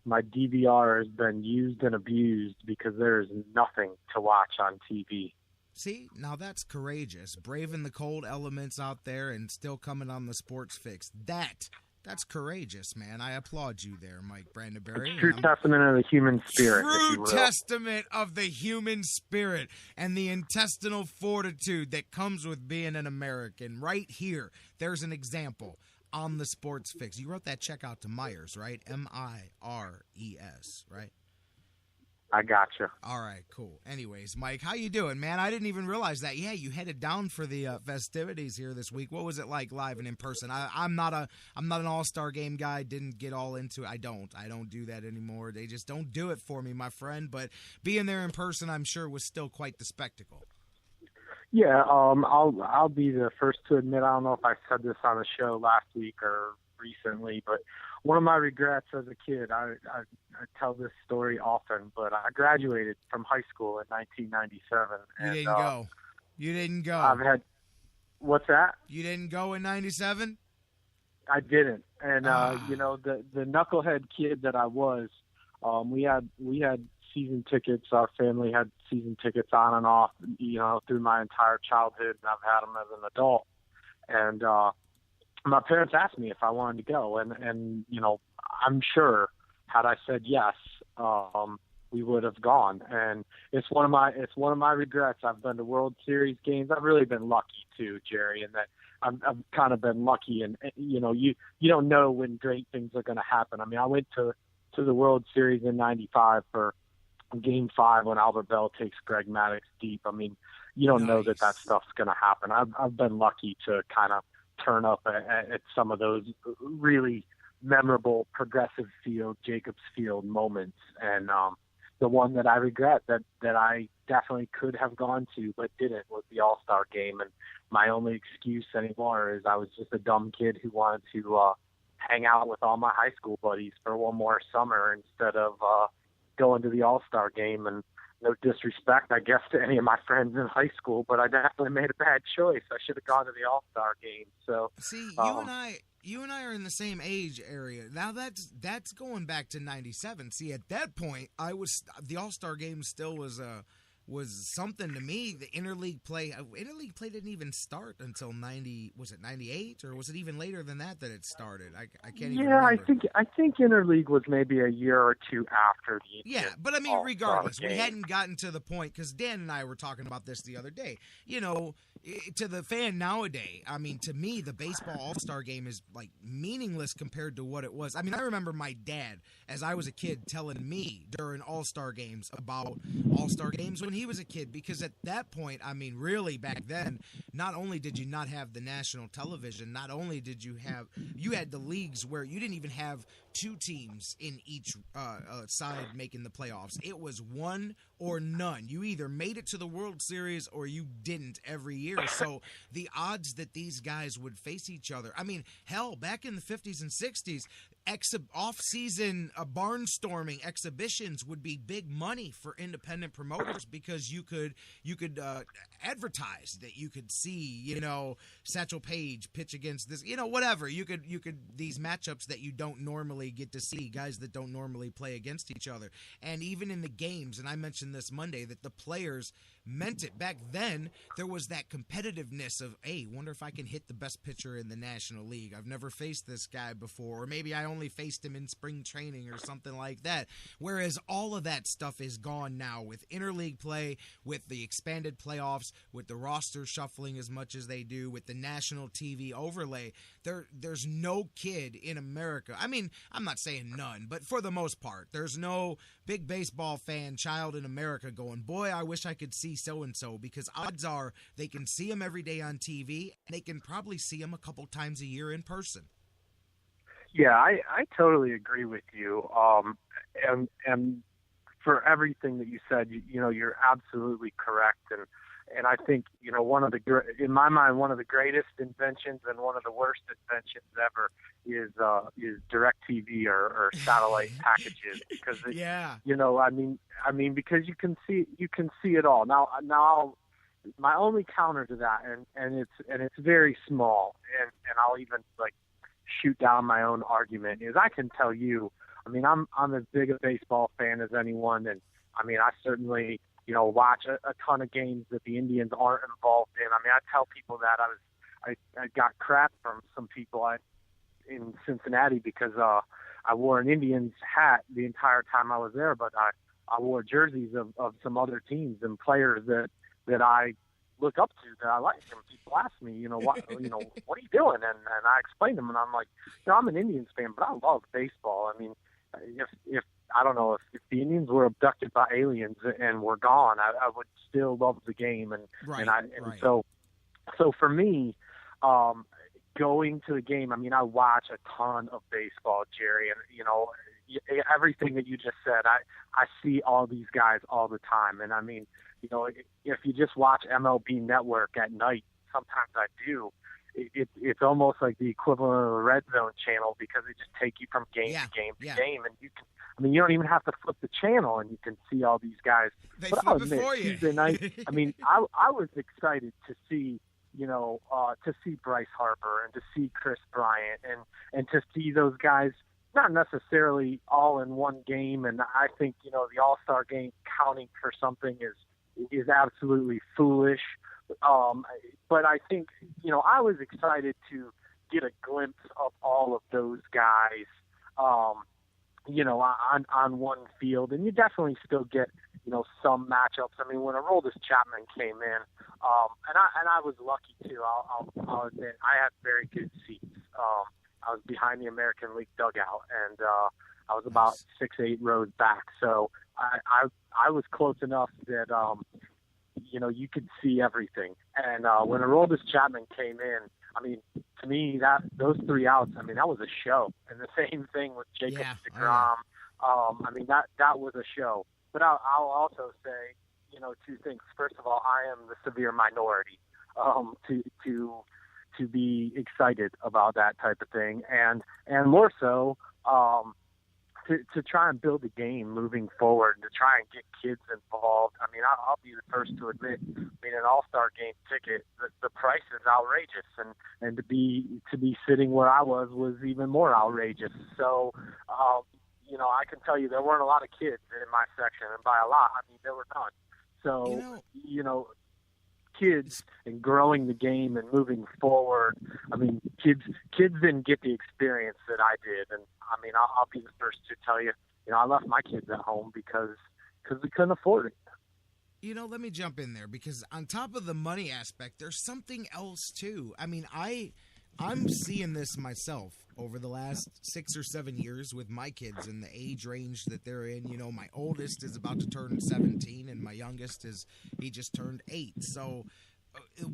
DVR has been used and abused because there is nothing to watch on TV. See, now that's courageous. Braving the cold elements out there and still coming on the Sports Fix. That's courageous, man. I applaud you there, Mike Brandenberry. It's true testament of the human spirit. True testament of the human spirit and the intestinal fortitude that comes with being an American. Right here, there's an example on the Sports Fix. You wrote that check out to Myers, right? M-I-R-E-S, right? I gotcha. All right, cool. Anyways, Mike, how you doing, man? I didn't even realize that. Yeah, you headed down for the festivities here this week. What was it like live and in person? I'm not an all-star game guy. Didn't get all into it. I don't do that anymore. They just don't do it for me, my friend. But being there in person, I'm sure, was still quite the spectacle. Yeah, I'll be the first to admit, I don't know if I said this on the show last week or recently, but one of my regrets as a kid, I tell this story often, but I graduated from high school in 1997. You didn't go. I've had, what's that? You didn't go in 97? I didn't. And, the knucklehead kid that I was, we had season tickets. Our family had season tickets on and off, through my entire childhood, and I've had them as an adult. And, my parents asked me if I wanted to go, and I'm sure had I said yes, we would have gone. And it's one of my regrets. I've been to World Series games. I've really been lucky too, Jerry, in that I've kind of been lucky. And you don't know when great things are going to happen. I mean, I went to the World Series in '95 for Game 5 when Albert Bell takes Greg Maddux deep. I mean, you don't know that stuff's going to happen. I've been lucky to kind of turn up at some of those really memorable Progressive Field, Jacobs Field moments. And the one that I regret that I definitely could have gone to but didn't was the All-Star game. And my only excuse anymore is I was just a dumb kid who wanted to hang out with all my high school buddies for one more summer instead of going to the All-Star game. And no disrespect, I guess, to any of my friends in high school, but I definitely made a bad choice. I should have gone to the All-Star game. So, see, you and I are in the same age area. Now that's going back to '97. See, at that point, the All-Star game still was a was something to me. The interleague play didn't even start until 98, or was it even later than that it started? I can't even remember. I think interleague was maybe a year or two after the Yeah, but I mean, regardless, we hadn't gotten to the point, because Dan and I were talking about this the other day. You know, to the fan nowadays, I mean, to me, the baseball All-Star game is like meaningless compared to what it was. I mean, I remember my dad, as I was a kid, telling me during All-Star games about All-Star games when he was a kid, because at that point, I mean, really back then, not only did you not have the national television, not only did you had the leagues where you didn't even have two teams in each side making the playoffs. It was one or none. You either made it to the World Series or you didn't every year. So the odds that these guys would face each other, I mean, hell, back in the 50s and 60s, off-season barnstorming exhibitions would be big money for independent promoters, because you could advertise that you could see, you know, Satchel Paige pitch against this, you know, whatever. You could these matchups that you don't normally get to see, guys that don't normally play against each other. And even in the games, and I mentioned this Monday, that the players meant it. Back then, there was that competitiveness of, hey, wonder if I can hit the best pitcher in the National League. I've never faced this guy before, or maybe I only faced him in spring training or something like that. Whereas all of that stuff is gone now with interleague play, with the expanded playoffs, with the roster shuffling as much as they do, with the national TV overlay. There's no kid in America. I mean, I'm not saying none, but for the most part, there's no big baseball fan child in America going, boy, I wish I could see so-and-so, because odds are they can see him every day on TV, and they can probably see him a couple times a year in person. Yeah, I totally agree with you. And for everything that you said, you know, you're absolutely correct. And I think, you know, in my mind, one of the greatest inventions and one of the worst inventions ever is DirecTV or satellite packages, because you know, I mean, because you can see it all. Now my only counter to that, and it's very small, and I'll even like shoot down my own argument, is I can tell you, I mean, I'm as big a baseball fan as anyone, and I mean, I certainly, you know, watch a ton of games that the Indians aren't involved in. I mean, I tell people that I got crap from some people in Cincinnati because I wore an Indians hat the entire time I was there, but I wore jerseys of some other teams and players that I look up to, that I like. And people ask me, you know, what are you doing? And I explain to them, and I'm like, you know, I'm an Indians fan, but I love baseball. I mean, if I don't know, if the Indians were abducted by aliens and were gone, I would still love the game. So for me, going to the game, I mean, I watch a ton of baseball, Jerry, and, you know, everything that you just said, I see all these guys all the time. And I mean, you know, if you just watch MLB Network at night, sometimes I do, it's almost like the equivalent of a Red Zone channel, because they just take you from game to game to game, and you can, I mean, you don't even have to flip the channel, and you can see all these guys. They but flip it for you. Tuesday night, I mean, I was excited to see, you know, to see Bryce Harper and to see Chris Bryant and to see those guys not necessarily all in one game. And I think, you know, the All-Star game counting for something is absolutely foolish. But I think, you know, I was excited to get a glimpse of all of those guys, you know, on one field. And you definitely still get, you know, some matchups. I mean, when Aroldis Chapman came in, and I was lucky too. I'll admit, I had very good seats. I was behind the American League dugout, and I was about 6-8 rows back. So I was close enough that, you know, you could see everything. And when Aroldis Chapman came in, I mean, to me, those 3 outs, I mean, that was a show. And the same thing with Jacob deGrom. I mean, that was a show. But I'll also say, you know, 2 things. First of all, I am the severe minority to be excited about that type of thing, and more so to try and build a game moving forward, to try and get kids involved. I mean, I'll be the first to admit, I mean, an All-Star game ticket, the price is outrageous, and to be sitting where I was even more outrageous. So, you know, I can tell you there weren't a lot of kids in my section, and by a lot, I mean there were none. So, kids and growing the game and moving forward. I mean, kids didn't get the experience that I did. And I mean, I'll be the first to tell you, I left my kids at home because we couldn't afford it. Let me jump in there because on top of the money aspect, there's something else too. I mean, I'm seeing this myself over the last 6 or 7 years with my kids and the age range that they're in. My oldest is about to turn 17 and my youngest he just turned 8. So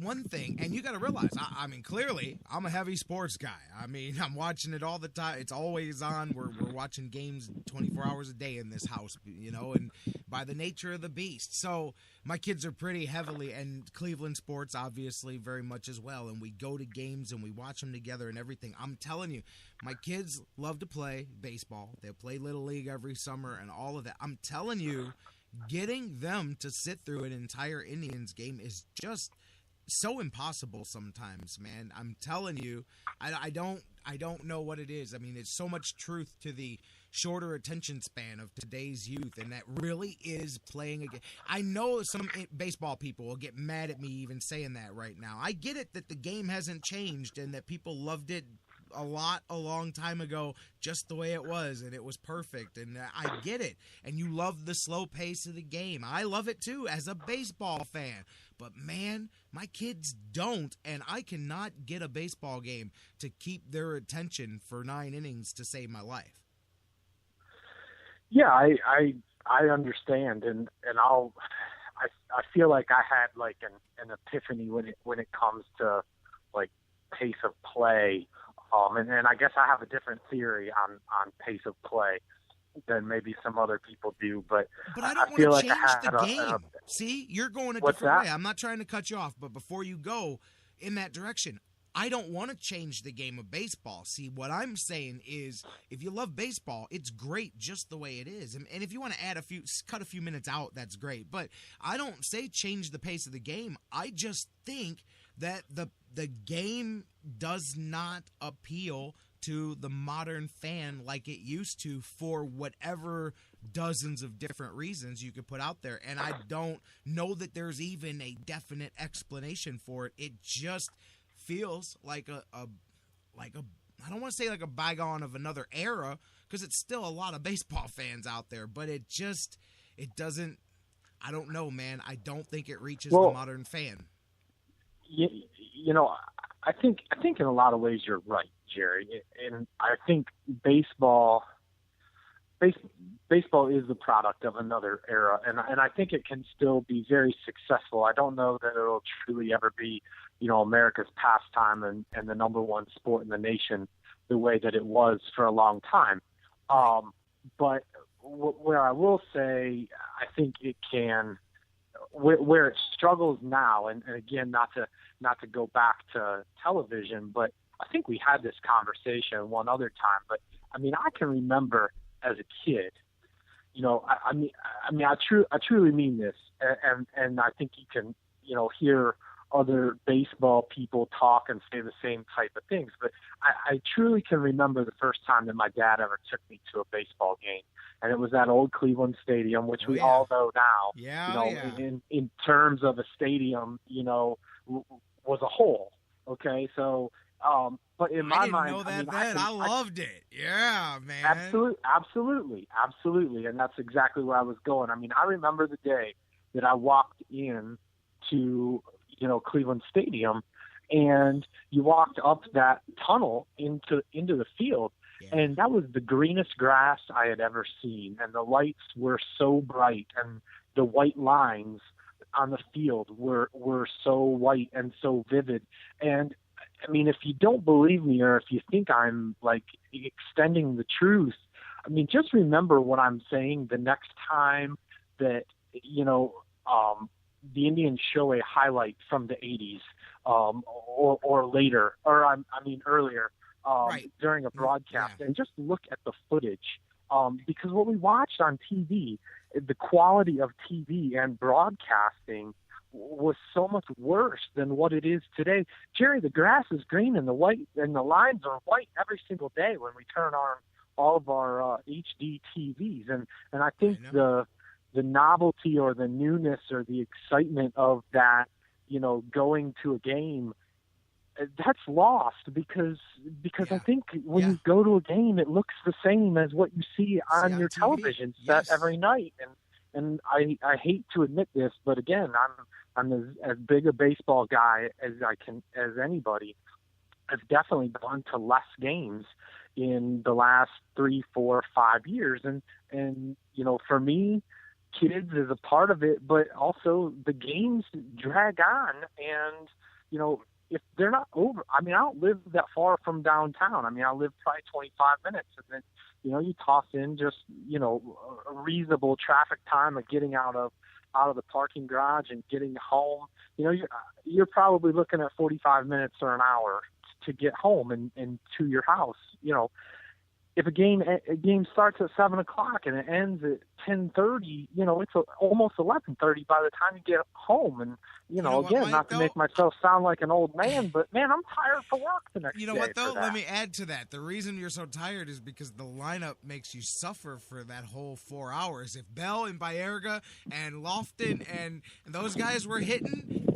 one thing, and you got to realize, I mean, clearly I'm a heavy sports guy. I mean, I'm watching it all the time. It's always on. We're watching games 24 hours a day in this house, and by the nature of the beast. So my kids are pretty heavily, and Cleveland sports obviously very much as well, and we go to games and we watch them together and everything. I'm telling you, my kids love to play baseball. They play Little League every summer and all of that. I'm telling you, getting them to sit through an entire Indians game is just so impossible sometimes, man. I'm telling you, I don't know what it is. I mean, there's so much truth to the shorter attention span of today's youth, and that really is playing a game. I know some baseball people will get mad at me even saying that right now. I get it that the game hasn't changed and that people loved it a long time ago just the way it was, and it was perfect, and I get it. And you love the slow pace of the game. I love it too as a baseball fan. But man, my kids don't, and I cannot get a baseball game to keep their attention for 9 innings to save my life. Yeah, I understand, and I feel like I had like an epiphany when it comes to like pace of play, and I guess I have a different theory on pace of play than maybe some other people do, but I don't feel want to like change the game. See, you're going a different way. I'm not trying to cut you off, but before you go in that direction, I don't want to change the game of baseball. See, what I'm saying is if you love baseball, it's great just the way it is. And if you want to cut a few minutes out, that's great. But I don't say change the pace of the game. I just think that the game does not appeal to the modern fan like it used to for whatever dozens of different reasons you could put out there. And I don't know that there's even a definite explanation for it. It just feels like a I don't want to say like a bygone of another era, because it's still a lot of baseball fans out there, but it doesn't, I don't know, man. I don't think it reaches the modern fan. I think in a lot of ways you're right, Jerry. And I think baseball is the product of another era, and I think it can still be very successful. I don't know that it'll truly ever be, America's pastime and the number one sport in the nation the way that it was for a long time. But where I will say, I think it can, where it struggles now, and again, not to go back to television, but I think we had this conversation one other time. But I mean, I can remember as a kid, I truly mean this, and I think you can, hear other baseball people talk and say the same type of things. But I truly can remember the first time that my dad ever took me to a baseball game, and it was at old Cleveland Stadium, which we all know now. In terms of a stadium, was a hole. Okay, so. But in my mind, I didn't know that. I loved it. Yeah, man. Absolutely, and that's exactly where I was going. I mean, I remember the day that I walked in to Cleveland Stadium, and you walked up that tunnel into the field, and that was the greenest grass I had ever seen, and the lights were so bright, and the white lines on the field were so white and so vivid. And I mean, if you don't believe me, or if you think I'm like extending the truth, I mean, just remember what I'm saying the next time that, the Indians show a highlight from the 80s, or later, or earlier, during a broadcast, and just look at the footage. Because what we watched on TV, the quality of TV and broadcasting was so much worse than what it is today. Jerry, the grass is green and the lines are white every single day when we turn on all of our HD TVs, and I think the novelty or the newness or the excitement of that, going to a game, that's lost because I think when you go to a game, it looks the same as what you see on your television set every night. And I hate to admit this, but again, I'm as big a baseball guy as anybody. I've definitely gone to less games in the last 3, 4, 5 years. And for me, kids is a part of it, but also the games drag on. And, if they're not over, I don't live that far from downtown. I live probably 25 minutes. And then, you toss in just, a reasonable traffic time of getting out of the parking garage and getting home. You're probably looking at 45 minutes or an hour to get home and to your house. If a game starts at 7:00 and it ends at 10:30, it's almost 11:30 by the time you get home. And again, not to make myself sound like an old man, but man, I'm tired for work the next day. You know what though? Let me add to that. The reason you're so tired is because the lineup makes you suffer for that whole 4 hours. If Bell and Baerga and Lofton and those guys were hitting,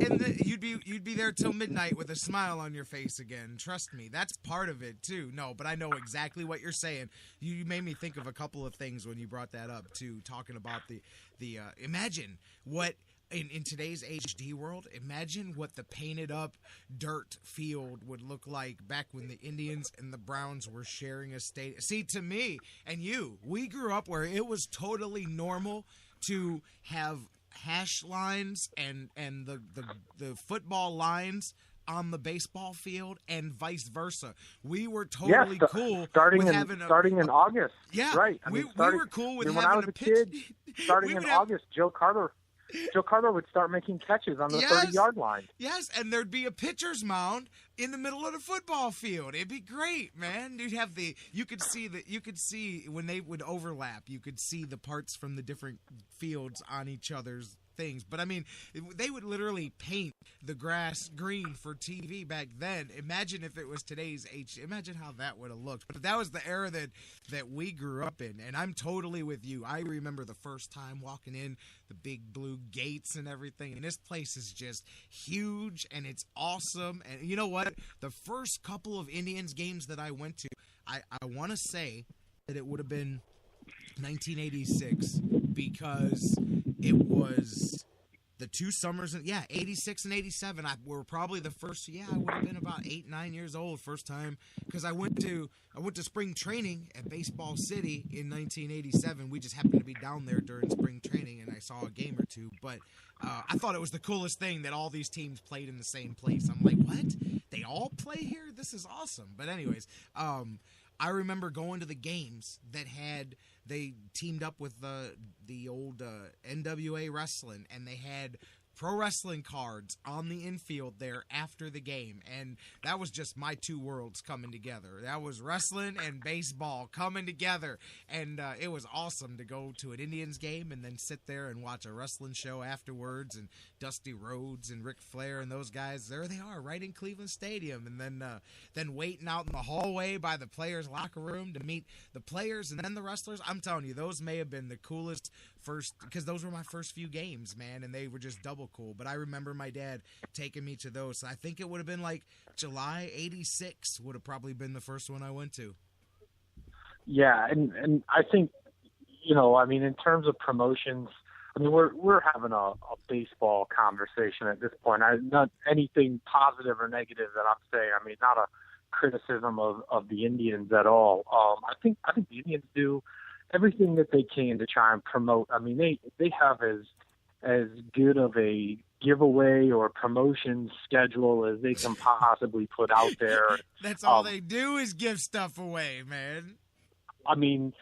you'd be there till midnight with a smile on your face again. Trust me, that's part of it too. No, but I know exactly what you're saying. You made me think of a couple of things when you brought that up too, talking about the imagine what in today's HD world, imagine what the painted up dirt field would look like back when the Indians and the Browns were sharing a stadium. See, to me and you, we grew up where it was totally normal to have hash lines and the football lines on the baseball field and vice versa. We were totally cool starting with in August. Yeah, right. We were cool with when having I was a kid. Starting in August, Joe Carter would start making catches on the 30-yard line. Yes, and there'd be a pitcher's mound in the middle of the football field. It'd be great, man. You could see when they would overlap, you could see the parts from the different fields on each other's things. But they would literally paint the grass green for TV back then. Imagine if it was today's imagine how that would have looked. But that was the era that we grew up in, and I'm totally with you. I remember the first time walking in the big blue gates and everything, and this place is just huge and it's awesome. And you know what? The first couple of Indians games that I went to, I want to say that it would have been 1986 because it was the 2 summers, 86 and 87. Were probably the first. I would have been about 8, 9 years old first time because I went to spring training at Baseball City in 1987. We just happened to be down there during spring training, and I saw a game or two. But I thought it was the coolest thing that all these teams played in the same place. I'm like, what? They all play here? This is awesome. But anyways, I remember going to the games that they teamed up with the old NWA wrestling, and they had pro wrestling cards on the infield there after the game, and that was just my two worlds coming together. That was wrestling and baseball coming together, and it was awesome to go to an Indians game and then sit there and watch a wrestling show afterwards, and Dusty Rhodes and Ric Flair and those guys, there they are right in Cleveland Stadium, and then waiting out in the hallway by the players' locker room to meet the players and then the wrestlers. I'm telling you, those may have been the coolest because those were my first few games, man, and they were just double cool. But I remember my dad taking me to those. So I think it would have been like July 86 would have probably been the first one I went to. Yeah, and I think, in terms of promotions, we're having a baseball conversation at this point. Not anything positive or negative that I'm saying. Not a criticism of the Indians at all. I think the Indians do everything that they can to try and promote. They have as good of a giveaway or promotion schedule as they can possibly put out there. That's all they do is give stuff away, man. And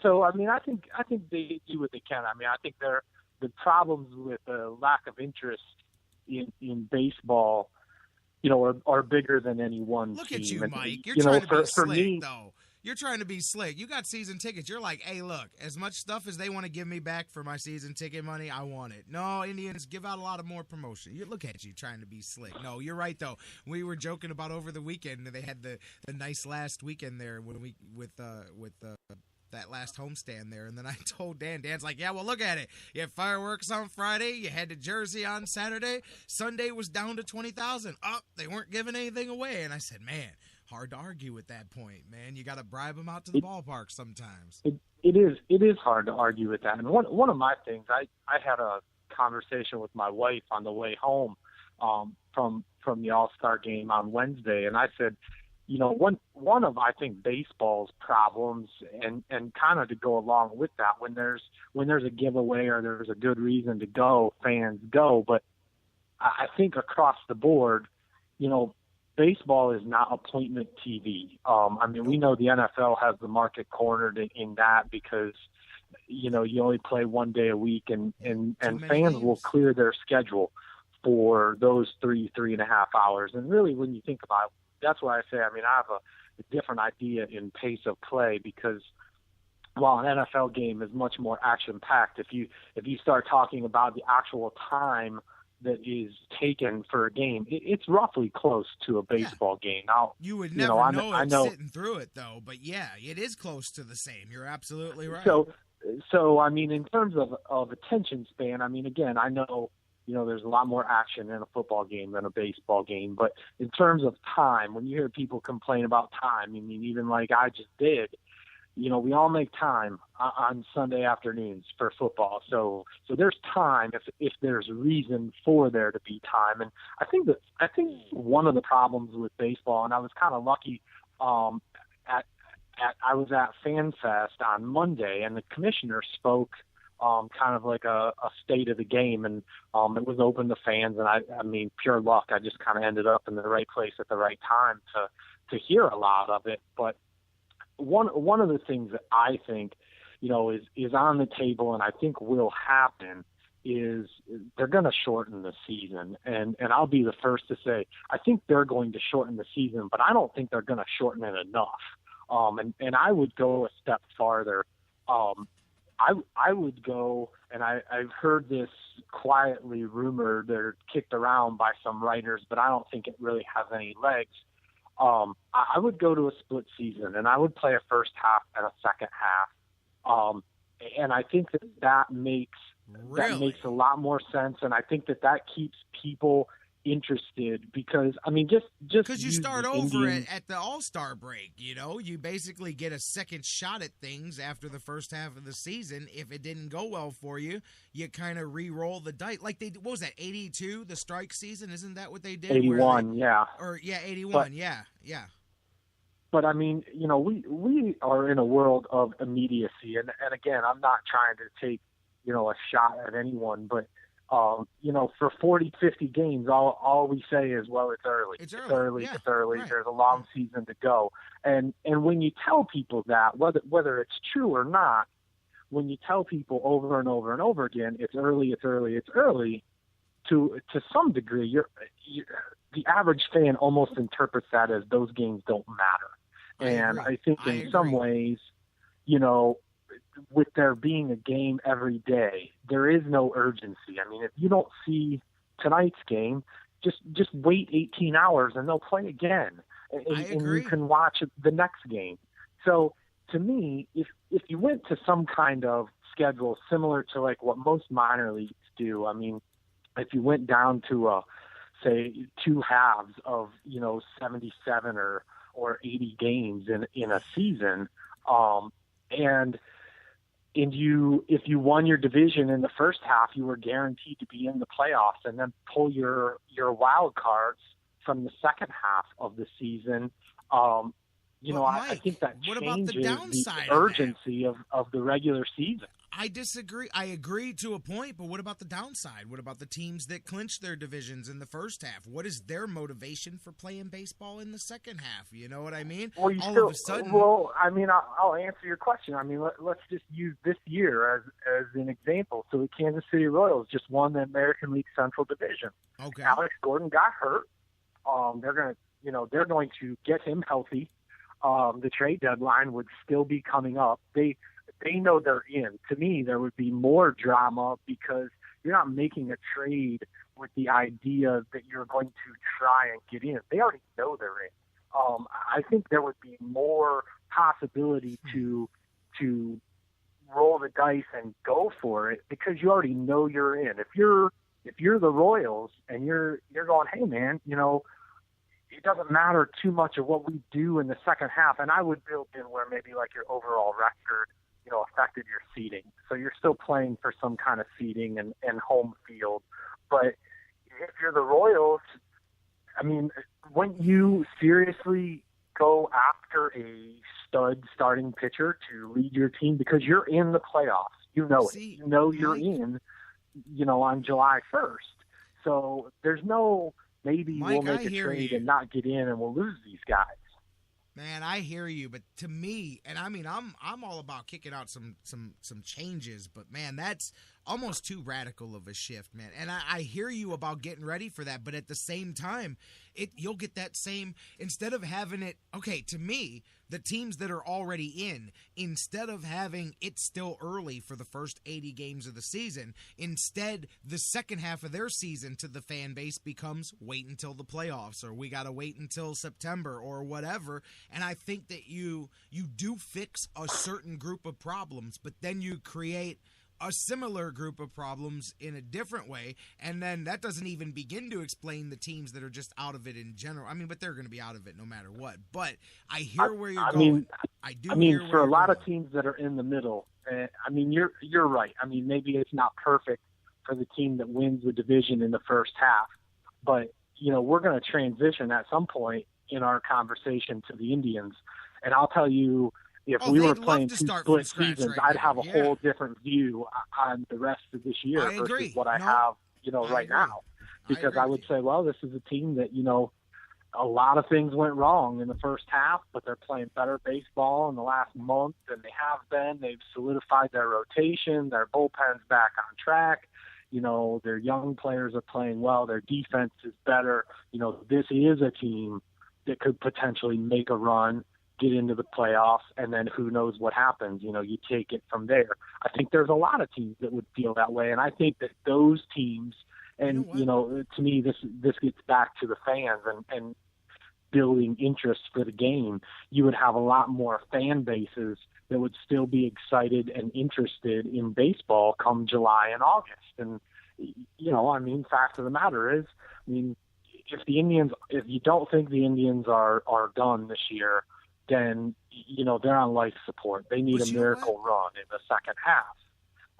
so I think they do what they can. I think the problems with the lack of interest in baseball, are bigger than any one Look team. At you, Mike. You're and, trying to be for slick, me, though. You're trying to be slick. You got season tickets. You're like, hey, look, as much stuff as they want to give me back for my season ticket money, I want it. No, Indians give out a lot of more promotion. Look at you trying to be slick. No, you're right, though. We were joking about over the weekend. They had the nice last weekend there when with that last homestand there. And then I told Dan's like, yeah, well, look at it. You had fireworks on Friday. You had to Jersey on Saturday. Sunday was down to 20,000. Oh, they weren't giving anything away. And I said, man, hard to argue at that point, man. You got to bribe them out to the ballpark sometimes. It is hard to argue with that. And one of my things, I had a conversation with my wife on the way home from the All-Star game on Wednesday, and I said, one of, I think, baseball's problems, and kind of to go along with that, when there's a giveaway or there's a good reason to go, fans go. But I think across the board, baseball is not appointment TV. We know the NFL has the market cornered in that because, you only play one day a week, and fans will clear their schedule for those 3.5 hours. And really, when you think about it, that's why I say, I have a different idea in pace of play, because while an NFL game is much more action-packed, if you start talking about the actual time that is taken for a game, it's roughly close to a baseball game. Now, you would never know sitting through it, though, but yeah, it is close to the same. You're absolutely right. So in terms of attention span, again, I know, there's a lot more action in a football game than a baseball game, but in terms of time, when you hear people complain about time, even like I just did, we all make time on Sunday afternoons for football. So there's time if there's a reason for there to be time. And I think one of the problems with baseball, and I was kind of lucky, I was at FanFest on Monday, and the commissioner spoke kind of like a state of the game, and it was open to fans. And I pure luck. I just kind of ended up in the right place at the right time to hear a lot of it. But one of the things that I think, is on the table, and I think will happen, is they're going to shorten the season. And I'll be the first to say, I think they're going to shorten the season, but I don't think they're going to shorten it enough. And I would go a step farther. I would go, and I've heard this quietly rumored or kicked around by some writers, but I don't think it really has any legs. I would go to a split season, and I would play a first half and a second half. And I think that makes a lot more sense, and I think that keeps people interested, because just because you start over at the All-Star break, you basically get a second shot at things after the first half of the season. If it didn't go well for you, you kind of re-roll the dice. Like what was that, 82, the strike season? Isn't that what they did? 81, yeah. 81, yeah. But we are in a world of immediacy, and again, I'm not trying to take a shot at anyone, but for 40, 50 games, all we say is, well, it's early. It's early. Right. There's a long season to go. And when you tell people that, whether it's true or not, when you tell people over and over and over again, it's early, to some degree, the average fan almost interprets that as those games don't matter. And I think in some ways, with there being a game every day, there is no urgency. If you don't see tonight's game, just wait 18 hours and they'll play again, and you can watch the next game. So to me, if you went to some kind of schedule similar to like what most minor leagues do, if you went down to say 2 halves of 77 or 80 games in a season, and if you won your division in the first half, you were guaranteed to be in the playoffs, and then pull your wild cards from the second half of the season. I think that changes the urgency of the regular season. I disagree. I agree to a point, but what about the downside? What about the teams that clinch their divisions in the first half? What is their motivation for playing baseball in the second half? You know what I mean? Well, of a sudden, I'll answer your question. Let's just use this year as an example. So the Kansas City Royals just won the American League Central Division. Okay. Alex Gordon got hurt. They're going to get him healthy. The trade deadline would still be coming up. They know they're in. To me, there would be more drama because you're not making a trade with the idea that you're going to try and get in. They already know they're in. I think there would be more possibility to to roll the dice and go for it because you already know you're in. If you're the Royals and you're going, hey man, it doesn't matter too much of what we do in the second half. And I would build in where maybe like your overall record, affected your seeding. So you're still playing for some kind of seeding and home field. But if you're the Royals, I mean, when you seriously go after a stud starting pitcher to lead your team because you're in the playoffs, you're in, on July 1st. So there's no, maybe Mike, we'll make a trade and not get in and we'll lose these guys. Man, I hear you, but to me, and I mean, I'm all about kicking out some changes, but man, that's almost too radical of a shift, man. And I hear you about getting ready for that, but at the same time, you'll get that same, instead of having it, okay, to me, the teams that are already in, instead of having it still early for the first 80 games of the season, instead the second half of their season to the fan base becomes wait until the playoffs, or we got to wait until September or whatever. And I think that you do fix a certain group of problems, but then you create a similar group of problems in a different way, and then that doesn't even begin to explain the teams that are just out of it in general. I mean, but they're going to be out of it no matter what. But I hear where you're going. I mean, for a lot of teams that are in the middle, I mean, you're right. I mean, maybe it's not perfect for the team that wins the division in the first half, but we're going to transition at some point in our conversation to the Indians, and I'll tell you, if we were playing two split seasons, I'd have a whole different view on the rest of this year versus what I have, right now. Because I would say, well, this is a team that, a lot of things went wrong in the first half, but they're playing better baseball in the last month than they have been. They've solidified their rotation. Their bullpen's back on track. Their young players are playing well. Their defense is better. This is a team that could potentially make a run, get into the playoffs, and then who knows what happens. You take it from there. I think there's a lot of teams that would feel that way, and I think that those teams, and to me, this gets back to the fans and building interest for the game. You would have a lot more fan bases that would still be excited and interested in baseball come July and August. And fact of the matter is, if you don't think the Indians are done this year, then, they're on life support. They need a miracle run in the second half.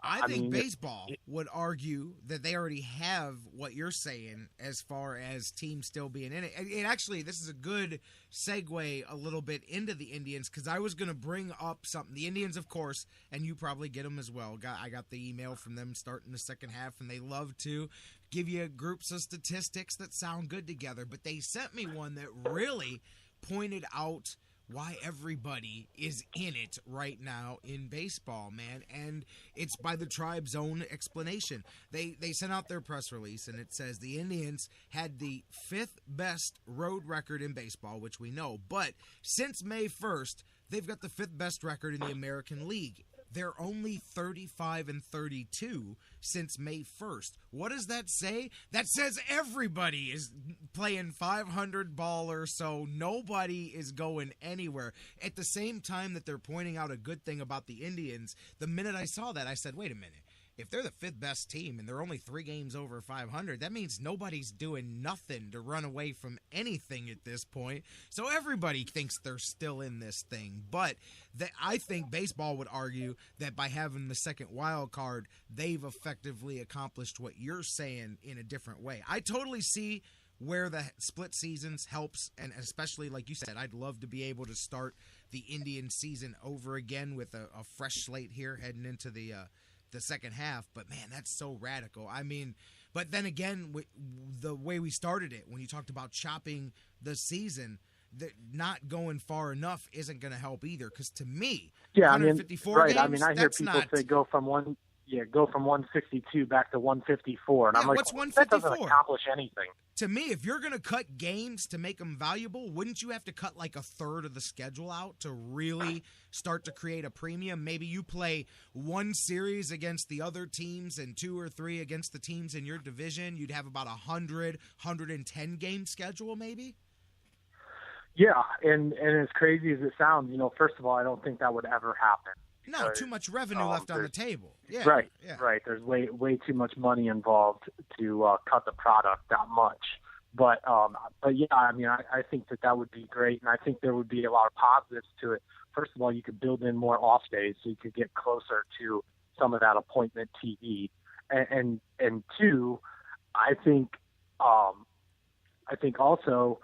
I think baseball would argue that they already have what you're saying as far as teams still being in it. And actually, this is a good segue a little bit into the Indians, because I was going to bring up something. The Indians, of course, and you probably get them as well. I got the email from them starting the second half, and they love to give you groups of statistics that sound good together. But they sent me one that really pointed out why everybody is in it right now in baseball, man. And it's by the Tribe's own explanation. They sent out their press release, and it says the Indians had the 5th best road record in baseball, which we know. But since May 1st, they've got the 5th best record in the American League. They're only 35-32 since May 1st. What does that say? That says everybody is playing 500 ball or so. Nobody is going anywhere. At the same time that they're pointing out a good thing about the Indians, the minute I saw that, I said, wait a minute. If they're the 5th best team and they're only 3 games over 500, that means nobody's doing nothing to run away from anything at this point. So everybody thinks they're still in this thing. But I think baseball would argue that by having the second wild card, they've effectively accomplished what you're saying in a different way. I totally see where the split seasons helps, and especially, like you said, I'd love to be able to start the Indian season over again with a fresh slate here heading into the second half. But man, that's so radical. But then again, the way we started it, when you talked about chopping the season, that not going far enough isn't going to help either. Because to me, 154 right. games, I hear people say go from 162 back to 154, and I'm like, what's 154? That doesn't accomplish anything. To me, if you're going to cut games to make them valuable, wouldn't you have to cut like a third of the schedule out to really start to create a premium? Maybe you play 1 series against the other teams and 2 or 3 against the teams in your division. You'd have about 110 game schedule, maybe. Yeah, and as crazy as it sounds, first of all, I don't think that would ever happen. No, too much revenue left on the table. Yeah, right, yeah. right. There's way too much money involved to cut the product that much. But yeah, I mean, I think that would be great, and I think there would be a lot of positives to it. First of all, you could build in more off days, so you could get closer to some of that appointment TV, and two, I think also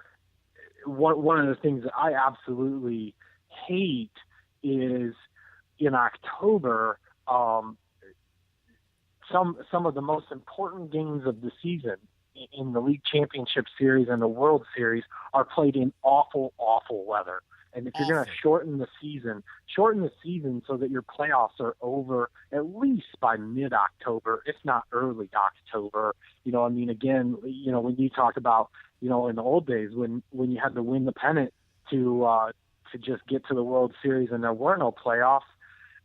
one of the things that I absolutely hate is in October, some of the most important games of the season in the league championship series and the World Series are played in awful weather. And if you're going to shorten the season so that your playoffs are over at least by mid-October, if not early October. You know, I mean, again, you know, when you talk about, you know, in the old days when you had to win the pennant to just get to the World Series and there were no playoffs,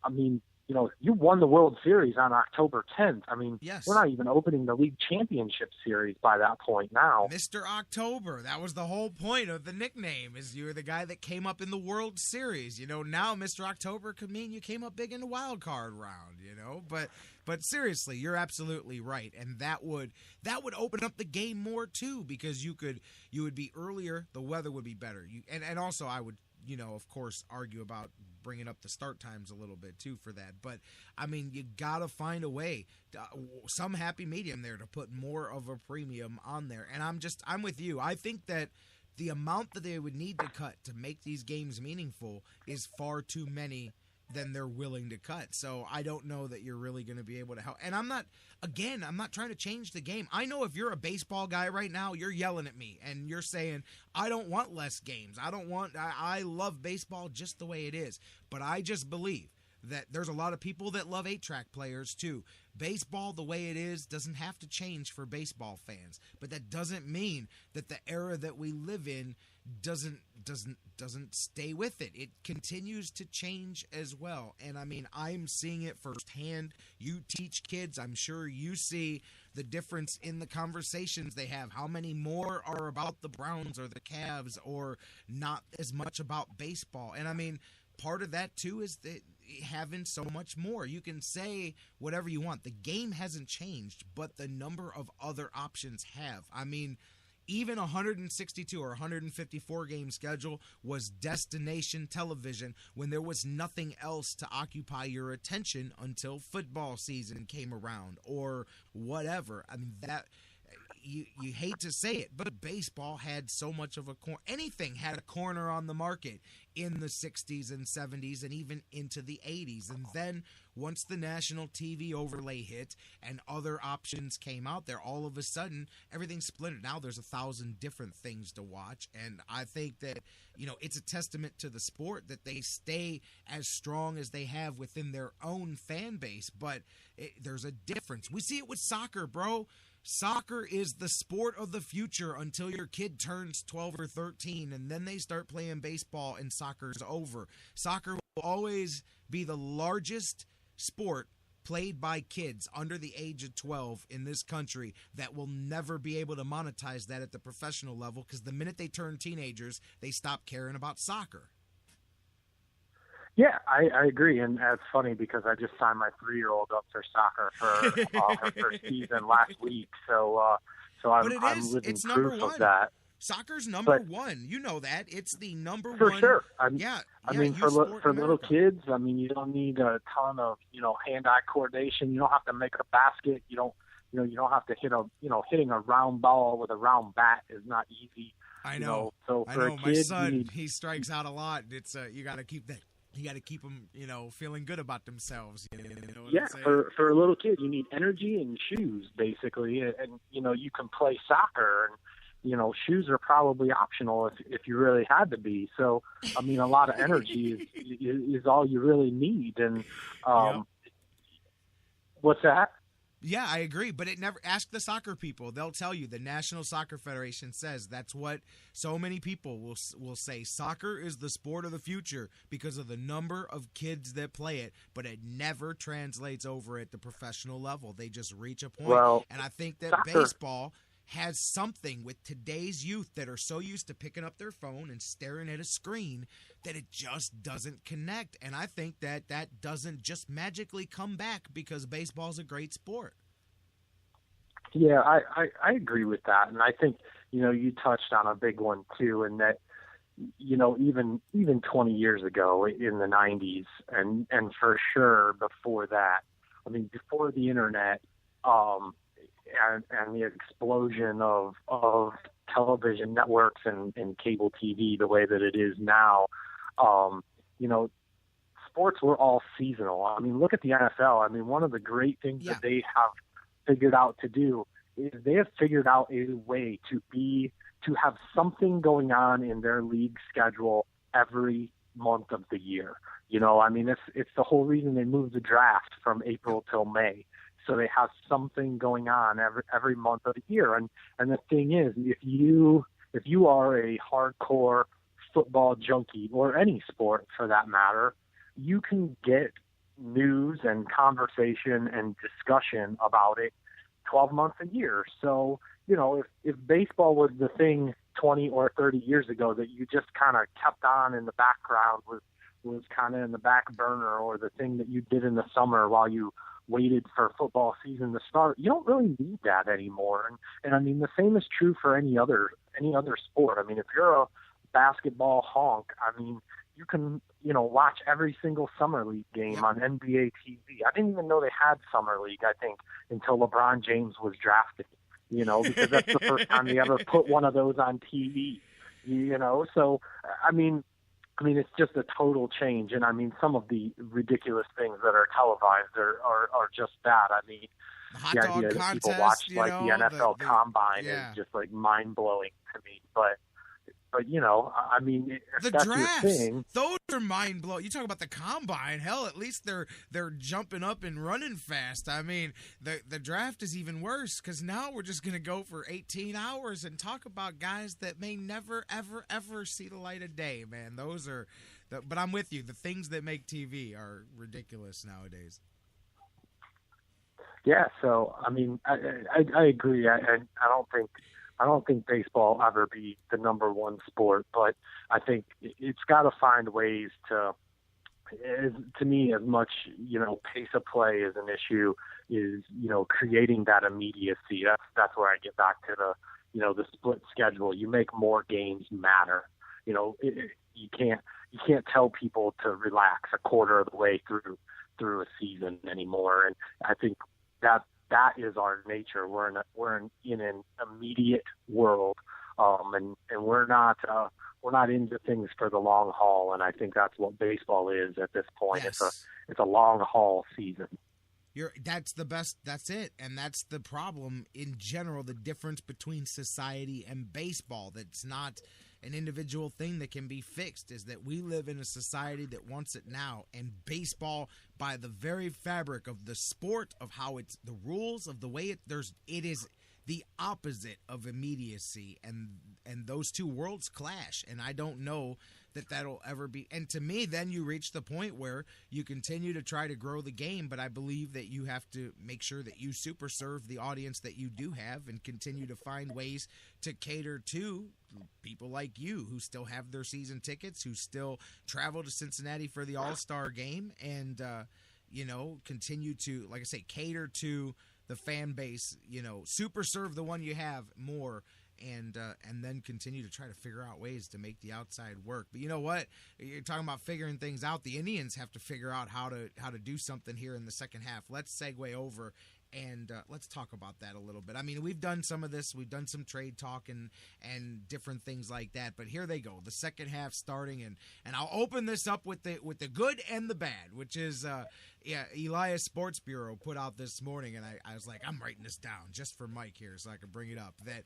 I mean, you know, you won the World Series on October 10th. I mean, yes. We're not even opening the league championship series by that point now. Mr. October, that was the whole point of the nickname, is you're the guy that came up in the World Series. You know, now Mr. October could mean you came up big in the wild card round, you know. But seriously, you're absolutely right. And that would open up the game more too, because you would be earlier, the weather would be better. And also I would, you know, of course, argue about bringing up the start times a little bit too for that. But I mean, you gotta find a way, some happy medium there to put more of a premium on there. And I'm with you. I think that the amount that they would need to cut to make these games meaningful is far too many than they're willing to cut. So I don't know that you're really going to be able to help. And I'm not trying to change the game. I know if you're a baseball guy right now, you're yelling at me and you're saying, I don't want less games. I love baseball just the way it is. But I just believe that there's a lot of people that love 8-track players too. Baseball, the way it is, doesn't have to change for baseball fans. But that doesn't mean that the era that we live in doesn't stay with it. It continues to change as well. And I mean, I'm seeing it firsthand. You teach kids, I'm sure you see the difference in the conversations they have. How many more are about the Browns or the Cavs, or not as much about baseball? And I mean, part of that too is that having so much more. You can say whatever you want. The game hasn't changed, but the number of other options have. I mean, even 162 or 154 game schedule was destination television when there was nothing else to occupy your attention until football season came around or whatever. I mean, that you hate to say it, but baseball had so much of a corner. Anything had a corner on the market in the 60s and 70s and even into the 80s. And then once the national TV overlay hit and other options came out there, all of a sudden everything splintered. Now there's 1,000 different things to watch. And I think that, you know, it's a testament to the sport that they stay as strong as they have within their own fan base. But there's a difference. We see it with soccer, bro. Soccer is the sport of the future until your kid turns 12 or 13, and then they start playing baseball and soccer's over. Soccer will always be the largest sport played by kids under the age of 12 in this country that will never be able to monetize that at the professional level, because the minute they turn teenagers, they stop caring about soccer. Yeah, I agree, and that's funny because I just signed my 3-year-old up for soccer for her first season last week. So I'm living proof of that. Soccer's number one. You know that. It's the number for one. For sure. I mean, for little kids, I mean, you don't need a ton of, you know, hand-eye coordination. You don't have to make a basket. You don't have to hitting a round ball with a round bat is not easy. I know. So for a kid, my son, he strikes out a lot. It's you got to keep that. You got to keep them, you know, feeling good about themselves. You know what I'm saying? For a little kid, you need energy and shoes, basically. And you know, you can play soccer, and you know, shoes are probably optional if you really had to be. So, I mean, a lot of energy is all you really need. And what's that? Yeah, I agree, but ask the soccer people. They'll tell you. The National Soccer Federation says that's what so many people will say. Soccer is the sport of the future because of the number of kids that play it, but it never translates over at the professional level. They just reach a point. Well, and I think that soccer, baseball has something with today's youth that are so used to picking up their phone and staring at a screen that it just doesn't connect. And I think that doesn't just magically come back because baseball's a great sport. Yeah, I agree with that. And I think, you touched on a big one too, and that, even 20 years ago in the 90s and for sure before that, I mean, before the internet, and the explosion of television networks and cable TV the way that it is now, sports were all seasonal. I mean, look at the NFL. I mean, one of the great things that they have figured out to do is they have figured out a way to have something going on in their league schedule every month of the year. I mean, it's the whole reason they moved the draft from April till May. So they have something going on every month of the year. And the thing is, if you are a hardcore football junkie, or any sport for that matter, you can get news and conversation and discussion about it 12 months a year. So, if baseball was the thing 20 or 30 years ago that you just kind of kept on in the background, was kind of in the back burner, or the thing that you did in the summer while you waited for football season to start, you don't really need that anymore. And I mean, the same is true for any other sport. I mean, if you're a basketball honk, I mean, you can, watch every single summer league game on NBA TV. I didn't even know they had summer league, I think, until LeBron James was drafted, because that's the first time they ever put one of those on TV, So, I mean, it's just a total change. And I mean, some of the ridiculous things that are televised are just that. I mean, the idea that people watch like the NFL Combine is just like mind blowing to me. But I mean, if the that's drafts, your thing, those are mind blowing. You talk about the Combine, hell, at least they're jumping up and running fast. I mean, the draft is even worse because now we're just going to go for 18 hours and talk about guys that may never, ever, ever see the light of day, man. Those are, but I'm with you. The things that make TV are ridiculous nowadays. Yeah, so I mean, I agree. I don't think baseball will ever be the number one sport, but I think it's got to find ways to me, as much, pace of play is an issue, is, creating that immediacy. That's where I get back to the split schedule. You make more games matter. You can't tell people to relax a quarter of the way through a season anymore. And I think that is our nature. We're in an immediate world, and we're not into things for the long haul. And I think that's what baseball is at this point. Yes. It's a long haul season. That's the best. That's it, and that's the problem in general. The difference between society and baseball. That's not an individual thing that can be fixed, is that we live in a society that wants it now, and baseball, by the very fabric of the sport, of how it's the rules, of the way it is the opposite of immediacy, and those two worlds clash. And I don't know that that'll ever be. And to me, then you reach the point where you continue to try to grow the game, but I believe that you have to make sure that you super serve the audience that you do have and continue to find ways to cater to people like you who still have their season tickets, who still travel to Cincinnati for the All-Star game, and continue to, like I say, cater to the fan base, super serve the one you have more, and then continue to try to figure out ways to make the outside work. But you know what? You're talking about figuring things out. The Indians have to figure out how to do something here in the second half. Let's segue over and let's talk about that a little bit. I mean, we've done some of this. We've done some trade talk and different things like that. But here they go, the second half starting, and I'll open this up with the good and the bad, which is Elias Sports Bureau put out this morning, and I was like, I'm writing this down just for Mike here so I can bring it up, that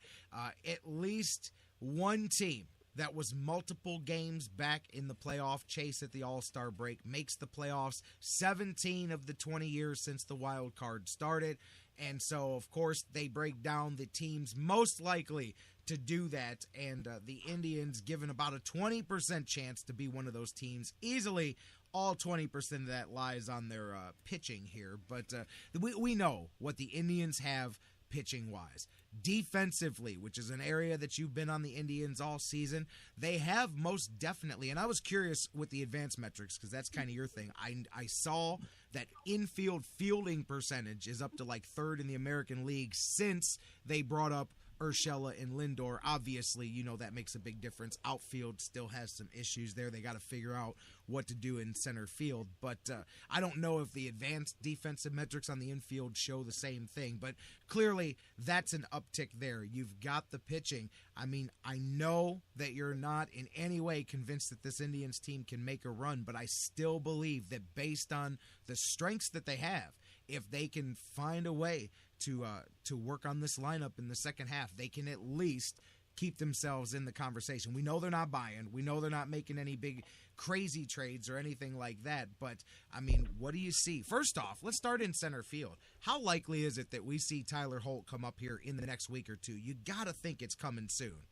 at least one team that was multiple games back in the playoff chase at the All-Star break makes the playoffs 17 of the 20 years since the wild card started. And so, of course, they break down the teams most likely to do that, and the Indians given about a 20% chance to be one of those teams. Easily, all 20% of that lies on their pitching here. But we know what the Indians have pitching-wise. Defensively, which is an area that you've been on the Indians all season, they have most definitely, and I was curious with the advanced metrics because that's kind of your thing. I saw that infield fielding percentage is up to like third in the American League since they brought up Urshela and Lindor. Obviously, that makes a big difference. Outfield still has some issues there. They got to figure out what to do in center field. But I don't know if the advanced defensive metrics on the infield show the same thing. But clearly, that's an uptick there. You've got the pitching. I mean, I know that you're not in any way convinced that this Indians team can make a run, but I still believe that based on the strengths that they have, if they can find a way to work on this lineup in the second half, they can at least keep themselves in the conversation. We know they're not buying. We know they're not making any big crazy trades or anything like that. But, I mean, what do you see? First off, let's start in center field. How likely is it that we see Tyler Holt come up here in the next week or two? You got to think it's coming soon.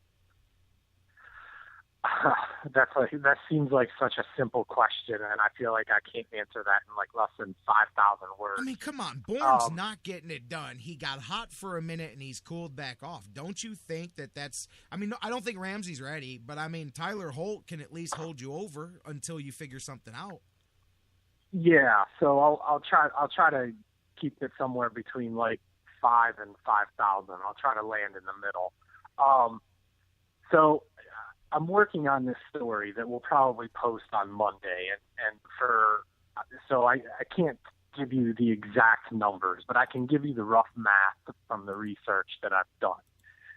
That seems like such a simple question, and I feel like I can't answer that in like less than 5,000 words. I mean, come on. Bourne's not getting it done. He got hot for a minute, and he's cooled back off. Don't you think that's – I mean, no, I don't think Ramsey's ready, but, I mean, Tyler Holt can at least hold you over until you figure something out. Yeah, so I'll try to keep it somewhere between like 5 and 5,000. I'll try to land in the middle. So I'm working on this story that we'll probably post on Monday, so I can't give you the exact numbers, but I can give you the rough math from the research that I've done.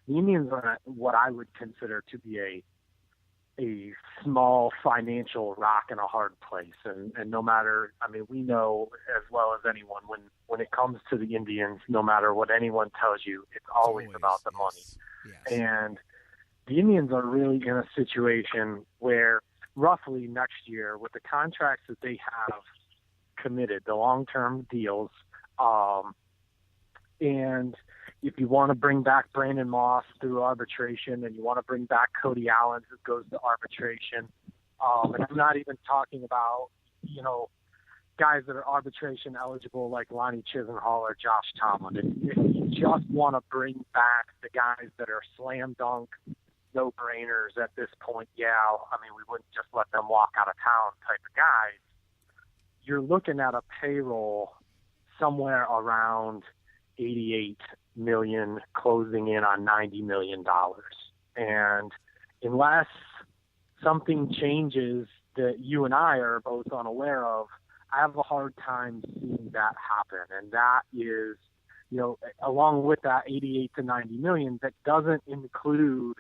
The Indians are what I would consider to be a small financial rock in a hard place, and no matter, I mean, we know as well as anyone when it comes to the Indians, no matter what anyone tells you, it's always about the money. Yes. And the Indians are really in a situation where roughly next year, with the contracts that they have committed, the long-term deals, and if you want to bring back Brandon Moss through arbitration and you want to bring back Cody Allen who goes to arbitration, and I'm not even talking about, guys that are arbitration eligible like Lonnie Chisenhall or Josh Tomlin. If you just want to bring back the guys that are slam dunk, no-brainers at this point, we wouldn't just let them walk out of town type of guys. You're looking at a payroll somewhere around $88 million, closing in on $90 million. And unless something changes that you and I are both unaware of, I have a hard time seeing that happen. And that is, along with that 88 to 90 million, that doesn't include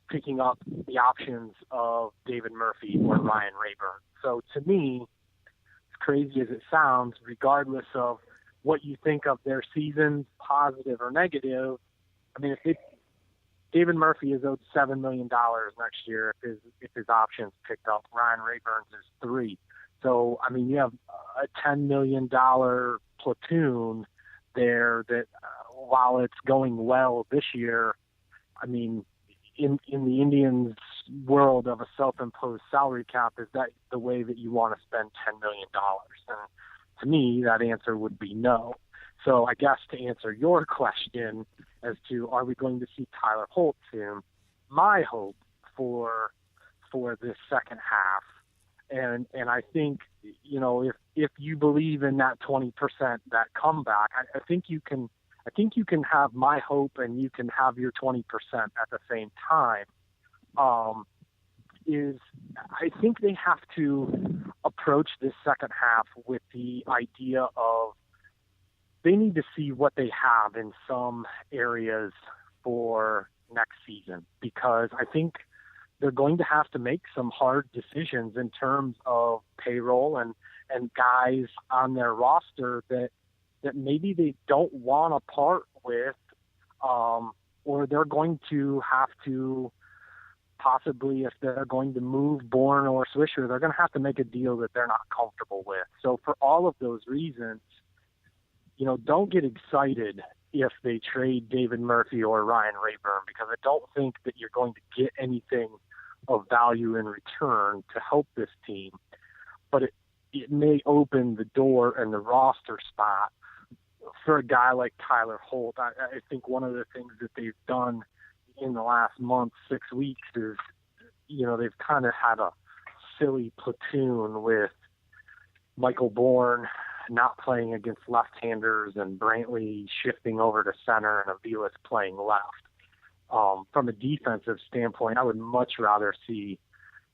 picking up the options of David Murphy or Ryan Rayburn. So to me, as crazy as it sounds, regardless of what you think of their seasons, positive or negative, I mean, if David Murphy is owed $7 million next year if his options picked up, Ryan Rayburn's is $3 million. So, I mean, you have a $10 million platoon there that while it's going well this year, I mean, in the Indians' world of a self-imposed salary cap, is that the way that you want to spend $10 million? And to me, that answer would be no. So I guess to answer your question as to are we going to see Tyler Holt soon, my hope for this second half, and I think, if you believe in that 20%, that comeback, I think you can have my hope and you can have your 20% at the same time, is I think they have to approach this second half with the idea of they need to see what they have in some areas for next season, because I think they're going to have to make some hard decisions in terms of payroll and guys on their roster that maybe they don't want to part with, or they're going to have to possibly, if they're going to move Bourne or Swisher, they're going to have to make a deal that they're not comfortable with. So for all of those reasons, don't get excited if they trade David Murphy or Ryan Rayburn, because I don't think that you're going to get anything of value in return to help this team. But it may open the door and the roster spot for a guy like Tyler Holt, I think one of the things that they've done in the last month, 6 weeks, is, they've kind of had a silly platoon with Michael Bourne not playing against left-handers and Brantley shifting over to center and Aviles playing left. From a defensive standpoint, I would much rather see,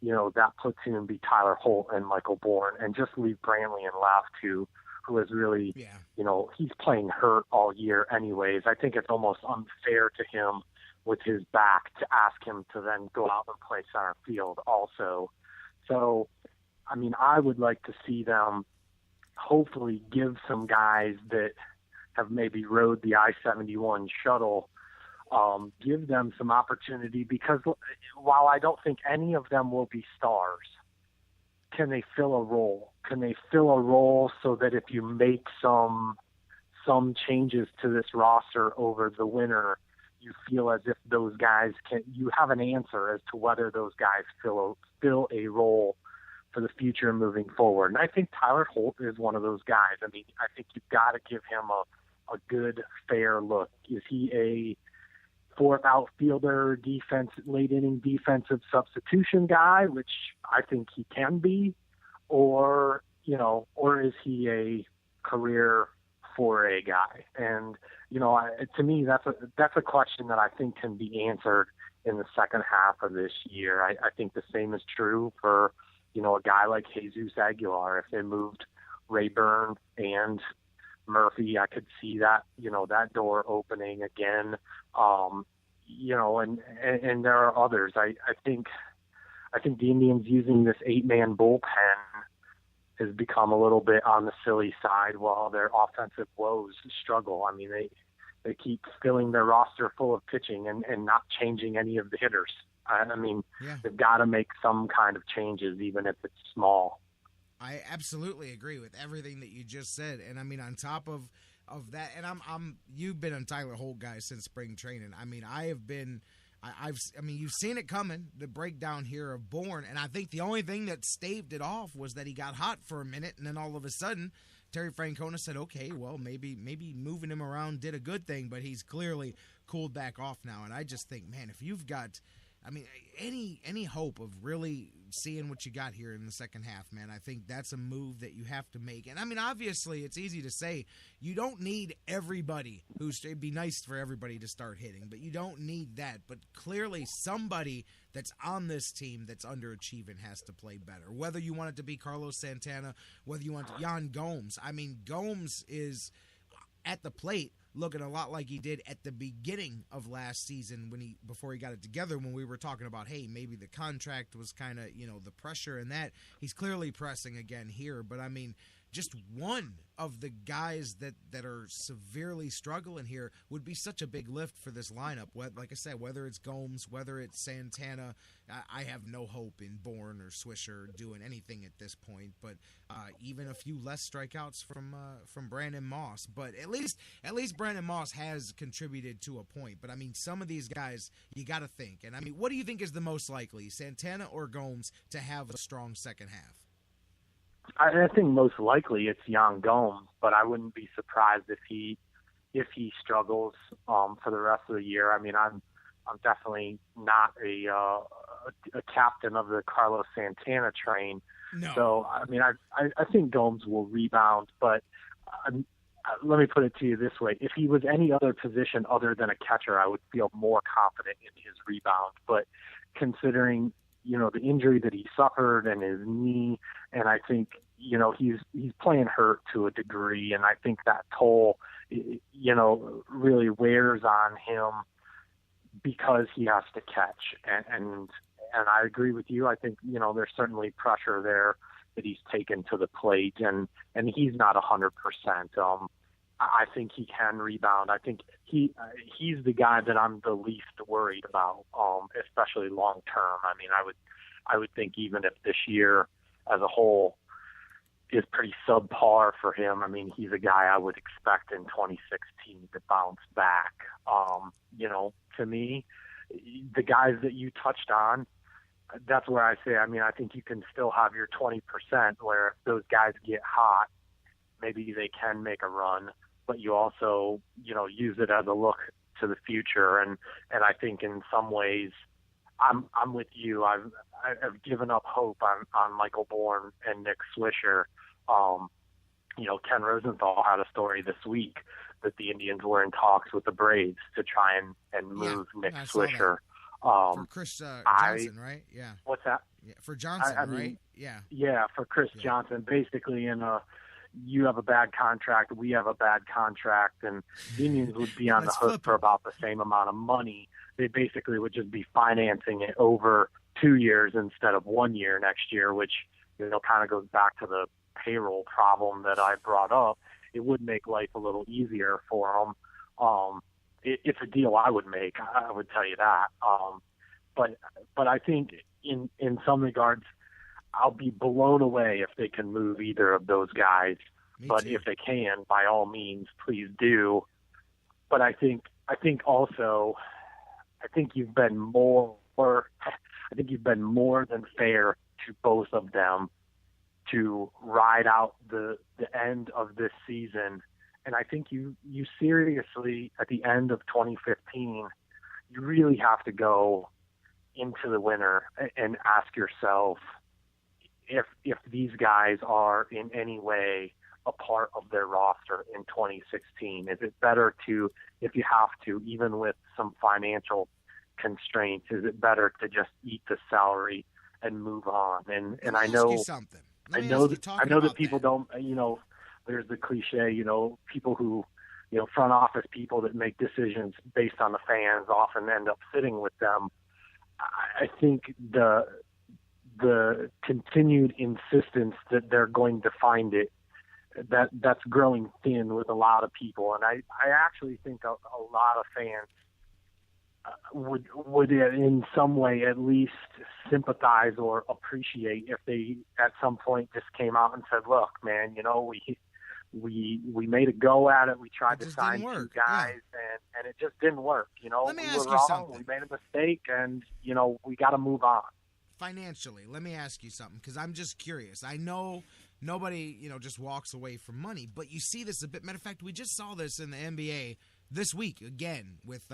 that platoon be Tyler Holt and Michael Bourne and just leave Brantley in left, who is really, he's playing hurt all year anyways. I think it's almost unfair to him with his back to ask him to then go out and play center field also. So, I mean, I would like to see them hopefully give some guys that have maybe rode the I-71 shuttle, give them some opportunity, because while I don't think any of them will be stars, can they fill a role? Can they fill a role so that if you make some changes to this roster over the winter, you feel as if those guys you have an answer as to whether those guys fill a role for the future moving forward. And I think Tyler Holt is one of those guys. I mean, I think you've got to give him a good, fair look. Is he a fourth outfielder, late inning defensive substitution guy, which I think he can be, or is he a career 4A guy? And to me, that's a question that I think can be answered in the second half of this year. I think the same is true for a guy like Jesus Aguilar. If they moved Rayburn and Murphy, I could see that that door opening again. And there are others. I think the Indians using this 8-man bullpen has become a little bit on the silly side while their offensive woes struggle. I mean, they keep filling their roster full of pitching and not changing any of the hitters. I mean, they've got to make some kind of changes, even if it's small. I absolutely agree with everything that you just said. And I mean, on top of that, and you've been a Tyler Holt guy since spring training. I mean, you've seen it coming, the breakdown here of Bourne, and I think the only thing that staved it off was that he got hot for a minute, and then all of a sudden, Terry Francona said, okay, well, maybe moving him around did a good thing, but he's clearly cooled back off now. And I just think, man, if you've got, any hope of really seeing what you got here in the second half, man, I think that's a move that you have to make. And, obviously, it's easy to say you don't need everybody it'd be nice for everybody to start hitting, but you don't need that. But clearly somebody that's on this team that's underachieving has to play better, whether you want it to be Carlos Santana, whether you want Yan Gomes. I mean, Gomes is at the plate looking a lot like he did at the beginning of last season before he got it together, when we were talking about, hey, maybe the contract was kind of, the pressure and that. He's clearly pressing again here, but just one of the guys that are severely struggling here would be such a big lift for this lineup. Like I said, whether it's Gomes, whether it's Santana, I have no hope in Bourne or Swisher doing anything at this point. But even a few less strikeouts from Brandon Moss. But at least Brandon Moss has contributed to a point. But some of these guys, you got to think. And what do you think is the most likely, Santana or Gomes, to have a strong second half? I think most likely it's Yan Gomes, but I wouldn't be surprised if he struggles for the rest of the year. I'm definitely not a captain of the Carlos Santana train. No. So I think Gomes will rebound, but let me put it to you this way: if he was any other position other than a catcher, I would feel more confident in his rebound. But considering the injury that he suffered and his knee, and I think, he's playing hurt to a degree, and I think that toll, really wears on him because he has to catch. And I agree with you. I think, there's certainly pressure there that he's taken to the plate, and he's not 100%. I think he can rebound. I think he's the guy that I'm the least worried about, especially long term. I would think even if this year as a whole is pretty subpar for him, he's a guy I would expect in 2016 to bounce back. To me, the guys that you touched on, that's where I say, I think you can still have your 20% where if those guys get hot, maybe they can make a run. but you also, use it as a look to the future. And I think in some ways, I'm with you. I've given up hope on Michael Bourne and Nick Swisher. Ken Rosenthal had a story this week that the Indians were in talks with the Braves to try and move Nick Swisher. For Chris Johnson, right? Yeah. What's that? Yeah, for Johnson, right? Yeah. Yeah, for Chris Johnson. Basically, you have a bad contract, we have a bad contract, and the Indians would be on the hook for about the same amount of money. They basically would just be financing it over 2 years instead of 1 year next year, which kind of goes back to the payroll problem that I brought up. It would make life a little easier for them. It's a deal I would make. I would tell you that. But I think in some regards, I'll be blown away if they can move either of those guys. But if they can, by all means, please do. But I think also, you've been more than fair to both of them to ride out the end of this season. And I think you seriously, at the end of 2015, you really have to go into the winter and ask yourself if these guys are in any way a part of their roster in 2016. Is it better to, if you have to, even with some financial constraints, is it better to just eat the salary and move on? And I know that people don't, there's the cliche, people who, front office people that make decisions based on the fans often end up sitting with them. I think the continued insistence that they're going to find it, that's growing thin with a lot of people. And I actually think a lot of fans would in some way at least sympathize or appreciate if they at some point just came out and said, look, man, we made a go at it. We tried to sign two guys and it just didn't work. Let me we ask were you wrong. something. We made a mistake and, we got to move on. Financially, let me ask you something, because I'm just curious. I know nobody, just walks away from money, but you see this a bit. Matter of fact, we just saw this in the NBA this week again with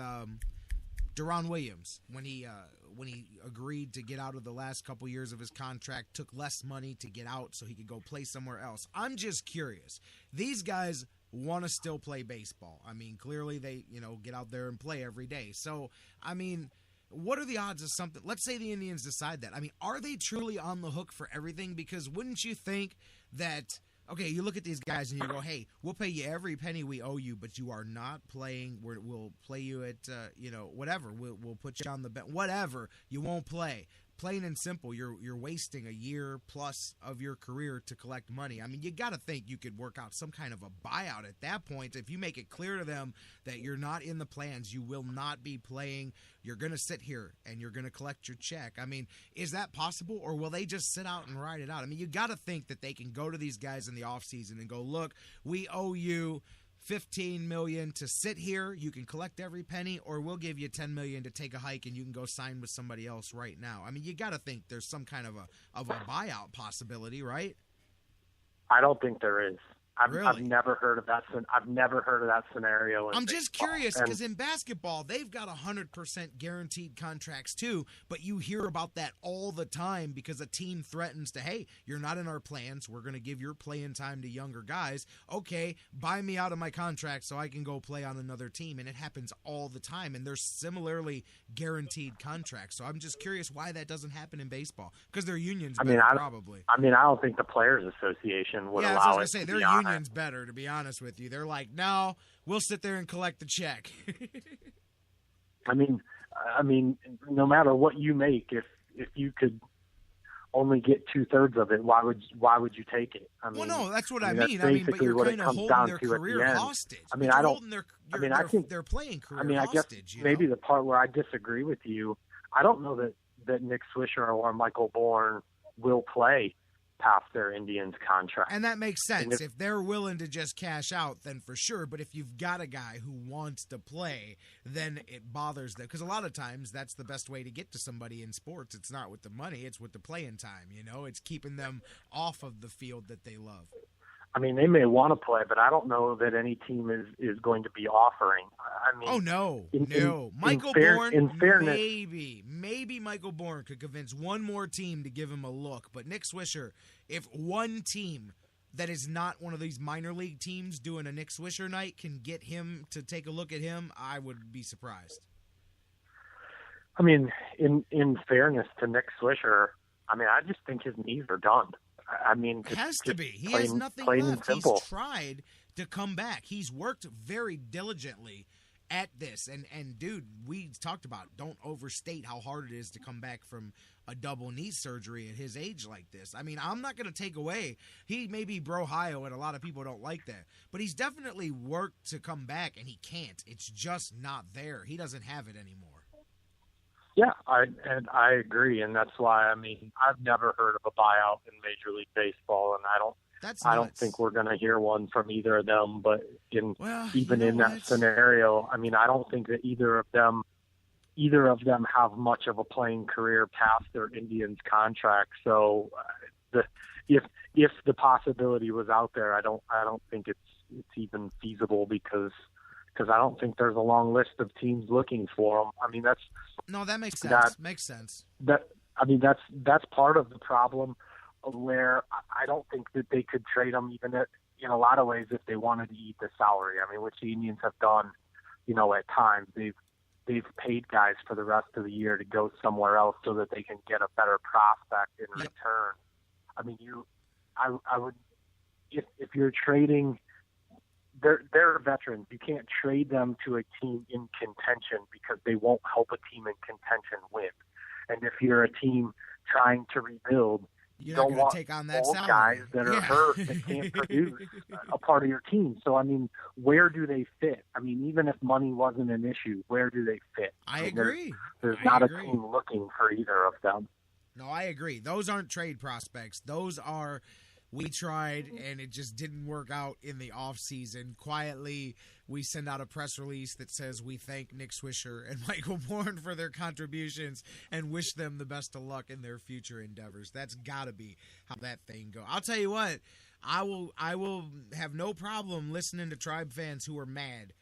Deron Williams when he agreed to get out of the last couple years of his contract, took less money to get out so he could go play somewhere else. I'm just curious. These guys want to still play baseball. I mean, clearly they, get out there and play every day. So, I mean, what are the odds of something? Let's say the Indians decide that. I mean, are they truly on the hook for everything? Because wouldn't you think that, okay, you look at these guys and you go, hey, we'll pay you every penny we owe you, but you are not playing. We'll play you at, whatever. We'll put you on the bench. Whatever. You won't play. Plain and simple, you're wasting a year plus of your career to collect money. I mean, you got to think you could work out some kind of a buyout at that point. If you make it clear to them that you're not in the plans, you will not be playing, you're going to sit here and you're going to collect your check. I mean, is that possible, or will they just sit out and ride it out? I mean, you got to think that they can go to these guys in the offseason and go, look, we owe you $15 million to sit here, you can collect every penny, or we'll give you $10 million to take a hike and you can go sign with somebody else right now. I mean, you got to think there's some kind of a buyout possibility, right? I don't think there is. Really? I've never heard of that. I've never heard of that scenario. I'm just curious because in basketball, they've got 100% guaranteed contracts too, but you hear about that all the time because a team threatens to, hey, you're not in our plans. We're going to give your playing time to younger guys. Okay, buy me out of my contract so I can go play on another team. And it happens all the time. And there's similarly guaranteed contracts. So I'm just curious why that doesn't happen in baseball because their unions probably. I don't think the Players Association would allow it. I was going to say, their union's better, to be honest with you. They're like, no, we'll sit there and collect the check. I mean, no matter what you make, if you could only get 2/3 of it, why would you take it? I mean, well, no, that's what I mean. mean. That's basically but you're what kind it of comes holding down their to at career the end. hostage. I mean, I think they're playing career I guess hostage. Maybe the part where I disagree with you, I don't know that Nick Swisher or Michael Bourne will play past their Indians contract. And that makes sense. If they're willing to just cash out, then for sure. But if you've got a guy who wants to play, then it bothers them. Because a lot of times that's the best way to get to somebody in sports. It's not with the money. It's with the playing time. It's keeping them off of the field that they love. I mean, they may want to play, but I don't know that any team is going to be offering. I mean, no. Michael Bourne, maybe Michael Bourne could convince one more team to give him a look. But Nick Swisher, if one team that is not one of these minor league teams doing a Nick Swisher night can get him to take a look at him, I would be surprised. I mean, in fairness to Nick Swisher, I mean, I just think his knees are done. I mean, it has to be. He has nothing left. He's tried to come back. He's worked very diligently at this. And dude, we talked about don't overstate how hard it is to come back from a double knee surgery at his age like this. I mean, I'm not going to take away. He may be bro-hio, and a lot of people don't like that. But he's definitely worked to come back, and he can't. It's just not there. He doesn't have it anymore. Yeah, I agree, and that's why, I mean, I've never heard of a buyout in Major League Baseball, and I don't think we're going to hear one from either of them. But in that scenario, I mean, I don't think that either of them have much of a playing career past their Indians contract. So, if the possibility was out there, I don't think it's even feasible because I don't think there's a long list of teams looking for them. I mean, that makes sense. Makes sense. That's part of the problem, where I don't think that they could trade them even in a lot of ways if they wanted to eat the salary. I mean, which the Indians have done, at times. They've paid guys for the rest of the year to go somewhere else so that they can get a better prospect in return. I mean, I would, if you're trading. They're veterans. You can't trade them to a team in contention because they won't help a team in contention win. And if you're a team trying to rebuild, you don't want take on that old guys that are hurt that can't produce a part of your team. So, I mean, where do they fit? I mean, even if money wasn't an issue, where do they fit? I agree. There's not a team looking for either of them. No, I agree. Those aren't trade prospects. Those are... We tried, and it just didn't work out in the offseason. Quietly, we send out a press release that says we thank Nick Swisher and Michael Bourne for their contributions and wish them the best of luck in their future endeavors. That's got to be how that thing goes. I'll tell you what, I will have no problem listening to Tribe fans who are mad.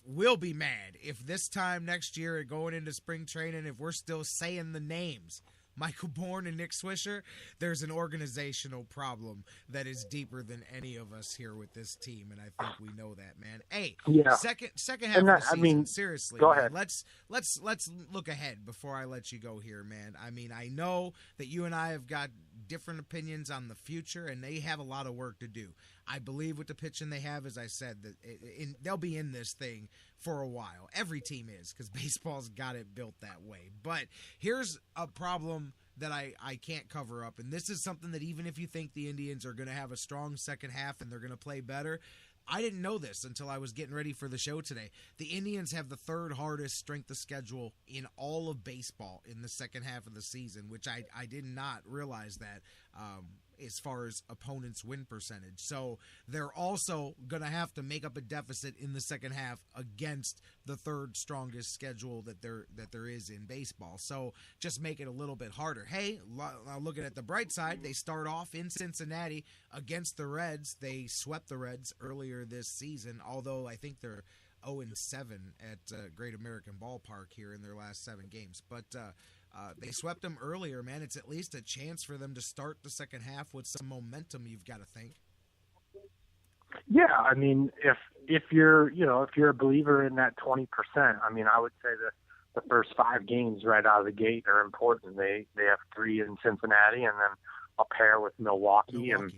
We'll be mad if this time next year going into spring training, if we're still saying the names Michael Bourne and Nick Swisher, there's an organizational problem that is deeper than any of us here with this team, and I think we know that, man. Hey, second half of the season, seriously, go man, ahead. let's look ahead before I let you go here, man. I mean, I know that you and I have got different opinions on the future, and they have a lot of work to do. I believe with the pitching they have, as I said, that they'll be in this thing for a while. Every team is, because baseball's got it built that way. But here's a problem that I can't cover up, and this is something that even if you think the Indians are going to have a strong second half and they're going to play better, I didn't know this until I was getting ready for the show today. The Indians have the third hardest strength of schedule in all of baseball in the second half of the season, which I did not realize that as far as opponents' win percentage. So they're also going to have to make up a deficit in the second half against the third strongest schedule that there is in baseball. So just make it a little bit harder. Hey, looking at the bright side, they start off in Cincinnati against the Reds. They swept the Reds earlier this season, although I think they're 0-7 at Great American Ballpark here in their last 7 games. But they swept them earlier, man. It's at least a chance for them to start the second half with some momentum, you've got to think. Yeah, I mean, if you're a believer in that 20%, I mean, I would say that the first 5 games right out of the gate are important. They have 3 in Cincinnati and then a pair with Milwaukee and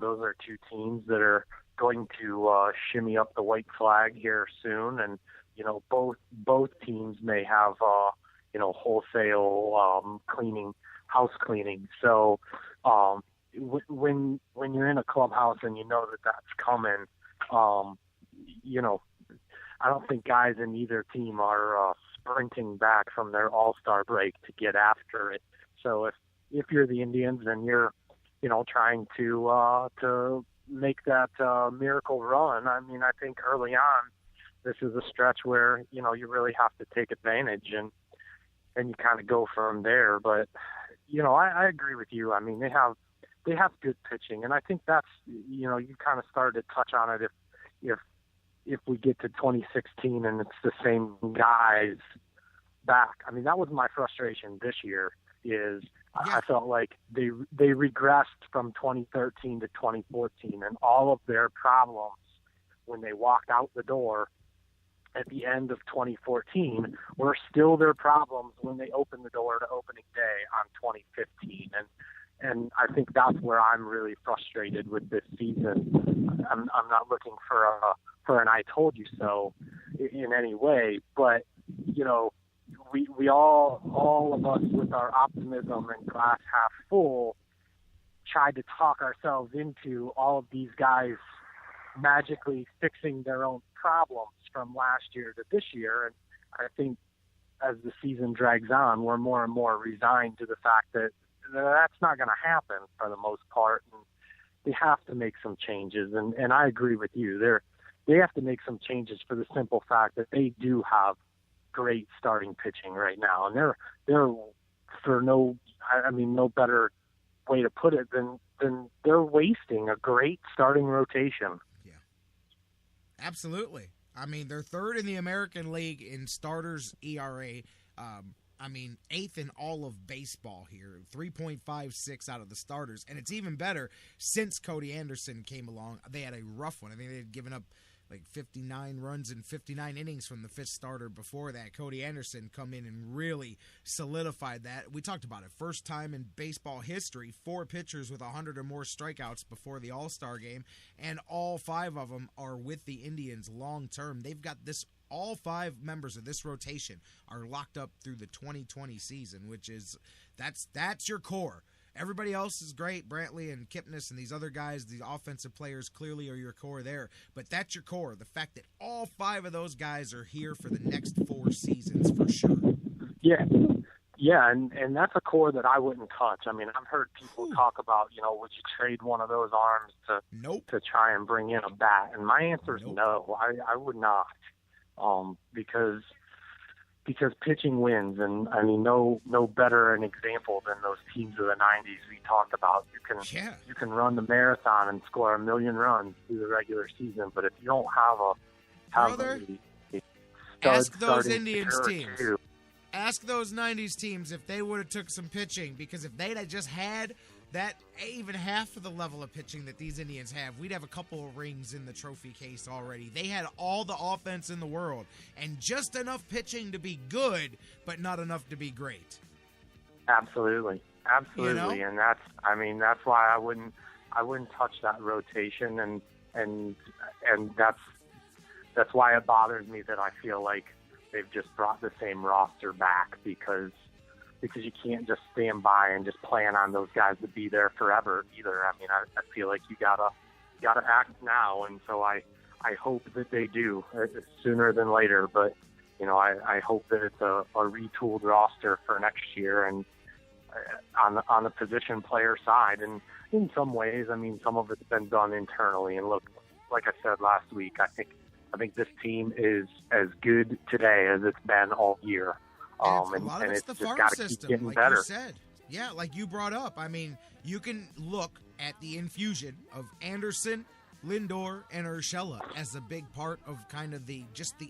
those are 2 teams that are going to shimmy up the white flag here soon, and both teams may have wholesale house cleaning. So when you're in a clubhouse and you know that that's coming, I don't think guys in either team are sprinting back from their all-star break to get after it. So if you're the Indians and you're trying to make that miracle run, I mean, I think early on this is a stretch where you really have to take advantage and you kind of go from there. But I agree with you. I mean, they have good pitching, and I think that's, you kind of started to touch on it. If we get to 2016 and it's the same guys back, I mean, that was my frustration this year. I felt like they regressed from 2013 to 2014, and all of their problems when they walked out the door at the end of 2014 were still their problems when they opened the door to opening day on 2015. And I think that's where I'm really frustrated with this season. I'm not looking for an I told you so in any way, but we all of us with our optimism and glass half full tried to talk ourselves into all of these guys magically fixing their own problems from last year to this year. And I think as the season drags on, we're more and more resigned to the fact that that's not going to happen for the most part. And they have to make some changes. And I agree with you. They have to make some changes for the simple fact that they do have great starting pitching right now. And they're for no better way to put it than they're wasting a great starting rotation. Absolutely. I mean, they're third in the American League in starters ERA. 8th in all of baseball here, 3.56 out of the starters. And it's even better since Cody Anderson came along. They had a rough one. I think they had given up like 59 runs in 59 innings from the fifth starter before that. Cody Anderson come in and really solidified that. We talked about it. First time in baseball history, 4 pitchers with 100 or more strikeouts before the All-Star game, and all 5 of them are with the Indians long term. They've got this. All 5 members of this rotation are locked up through the 2020 season, which is that's your core. Everybody else is great. Brantley and Kipnis and these other guys, the offensive players clearly are your core there. But that's your core. The fact that all 5 of those guys are here for the next 4 seasons for sure. Yeah, and that's a core that I wouldn't touch. I mean, I've heard people talk about, would you trade one of those arms to try and bring in a bat? And my answer is no. I would not. Because pitching wins, and I mean, no better an example than those teams of the '90s we talked about. You can run the marathon and score 1 million runs through the regular season, but if you don't have a ask those Indians teams, ask those '90s teams if they would have took some pitching, because if they'd have just had that even half of the level of pitching that these Indians have, we'd have a couple of rings in the trophy case already. They had all the offense in the world and just enough pitching to be good, but not enough to be great. Absolutely. And that's why I wouldn't touch that rotation, and that's why it bothers me that I feel like they've just brought the same roster back, because you can't just stand by and just plan on those guys to be there forever either. I mean, I feel like you gotta act now, and so I hope that they do sooner than later. But I hope that it's a retooled roster for next year, and on the position player side. And in some ways, I mean, some of it's been done internally. And look, like I said last week, I think this team is as good today as it's been all year. A lot of it's the farm system, like better. You said. Yeah, like you brought up. I mean, you can look at the infusion of Anderson, Lindor, and Urshela as a big part of kind of the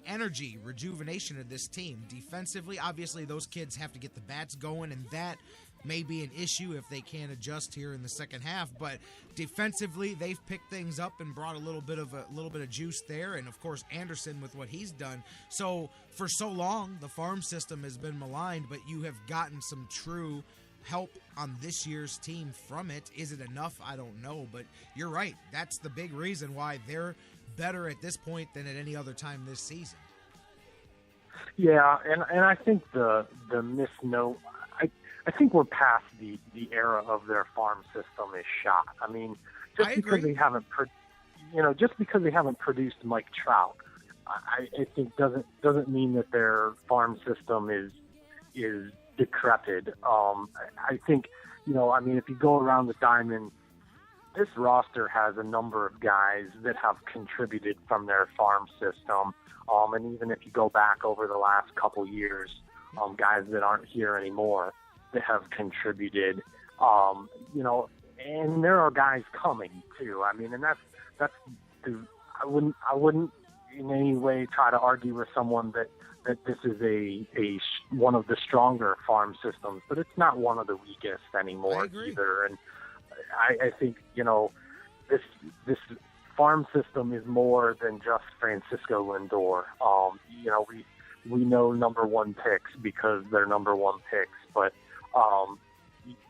energy, rejuvenation of this team. Defensively, obviously, those kids have to get the bats going, and that may be an issue if they can't adjust here in the second half. But defensively, they've picked things up and brought a little bit of juice there, and of course Anderson with what he's done. So for so long, the farm system has been maligned, but you have gotten some true help on this year's team from it. Is it enough? I don't know, but you're right. That's the big reason why they're better at this point than at any other time this season. Yeah, and I think the misnomer. I think we're past the era of their farm system is shot. I mean, just because they haven't produced Mike Trout, I think doesn't mean that their farm system is decrepit. I think, if you go around the diamond, this roster has a number of guys that have contributed from their farm system. And even if you go back over the last couple years, guys that aren't here anymore that have contributed, and there are guys coming too. I mean, and that's I wouldn't in any way try to argue with someone that this is a one of the stronger farm systems, but it's not one of the weakest anymore either. And I think, you know, this farm system is more than just Francisco Lindor. You know, we know number one picks because they're number one picks, but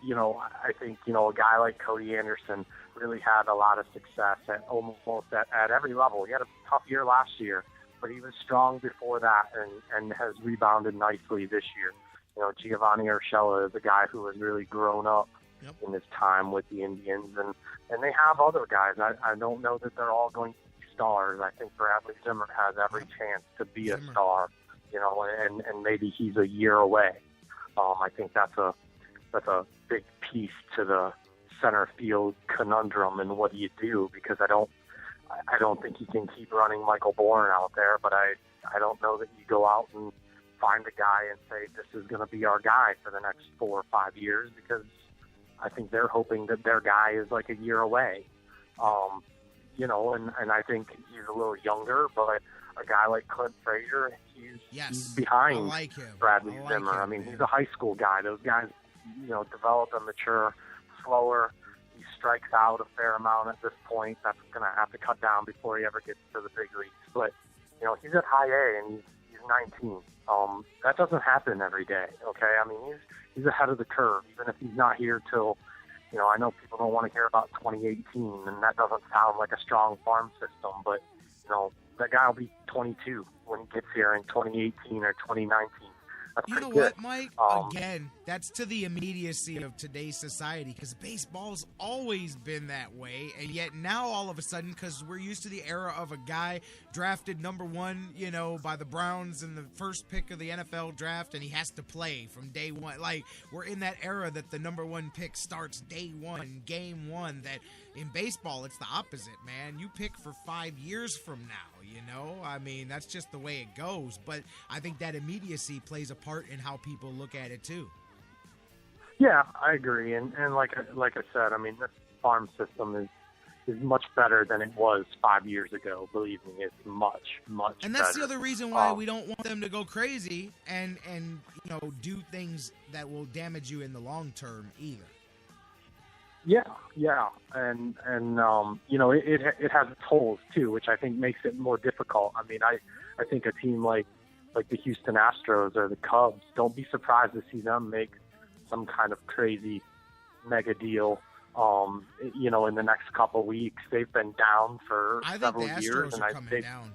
you know, I think, you know, a guy like Cody Anderson really had a lot of success at almost at every level. He had a tough year last year, but he was strong before that and has rebounded nicely this year. You know, Giovanni Urshela is a guy who has really grown up in his time with the Indians, and they have other guys. I don't know that they're all going to be stars. I think Bradley Zimmer has every chance to be a star, you know, and maybe he's a year away. I think that's a big piece to the center field conundrum and what do you do, because I don't think he can keep running Michael Bourne out there, but I don't know that you go out and find a guy and say this is going to be our guy for the next 4 or 5 years, because I think they're hoping that their guy is like a year away. You know, and I think he's a little younger, but a guy like Clint Frazier, he's behind Bradley Zimmer. I mean, he's a high school guy. Those guys, you know, develop and mature slower. He strikes out a fair amount at this point. That's going to have to cut down before he ever gets to the big leagues. But, you know, he's at high A and he's 19. That doesn't happen every day, okay? I mean, he's ahead of the curve, even if he's not here till, you know, I know people don't want to hear about 2018, and that doesn't sound like a strong farm system, but, you know, that guy will be 22 when he gets here in 2018 or 2019. You know what, Mike? Again, that's to the immediacy of today's society, because baseball's always been that way, and yet now all of a sudden, because we're used to the era of a guy drafted number one, you know, by the Browns in the first pick of the NFL draft, and he has to play from day one. Like, we're in that era that the number one pick starts day one, game one, that in baseball, it's the opposite, man. You pick for 5 years from now, you know? I mean, that's just the way it goes. But I think that immediacy plays a part in how people look at it, too. Yeah, I agree. And like I said, I mean, this farm system is much better than it was 5 years ago. Believe me, it's much better. And that's the other reason why we don't want them to go crazy and you know, do things that will damage you in the long term either. Yeah, and you know, it has its holes too, which I think makes it more difficult. I mean, I think a team like the Houston Astros or the Cubs, don't be surprised to see them make some kind of crazy mega deal. You know, in the next couple of weeks, they've been down for several years, and I think down.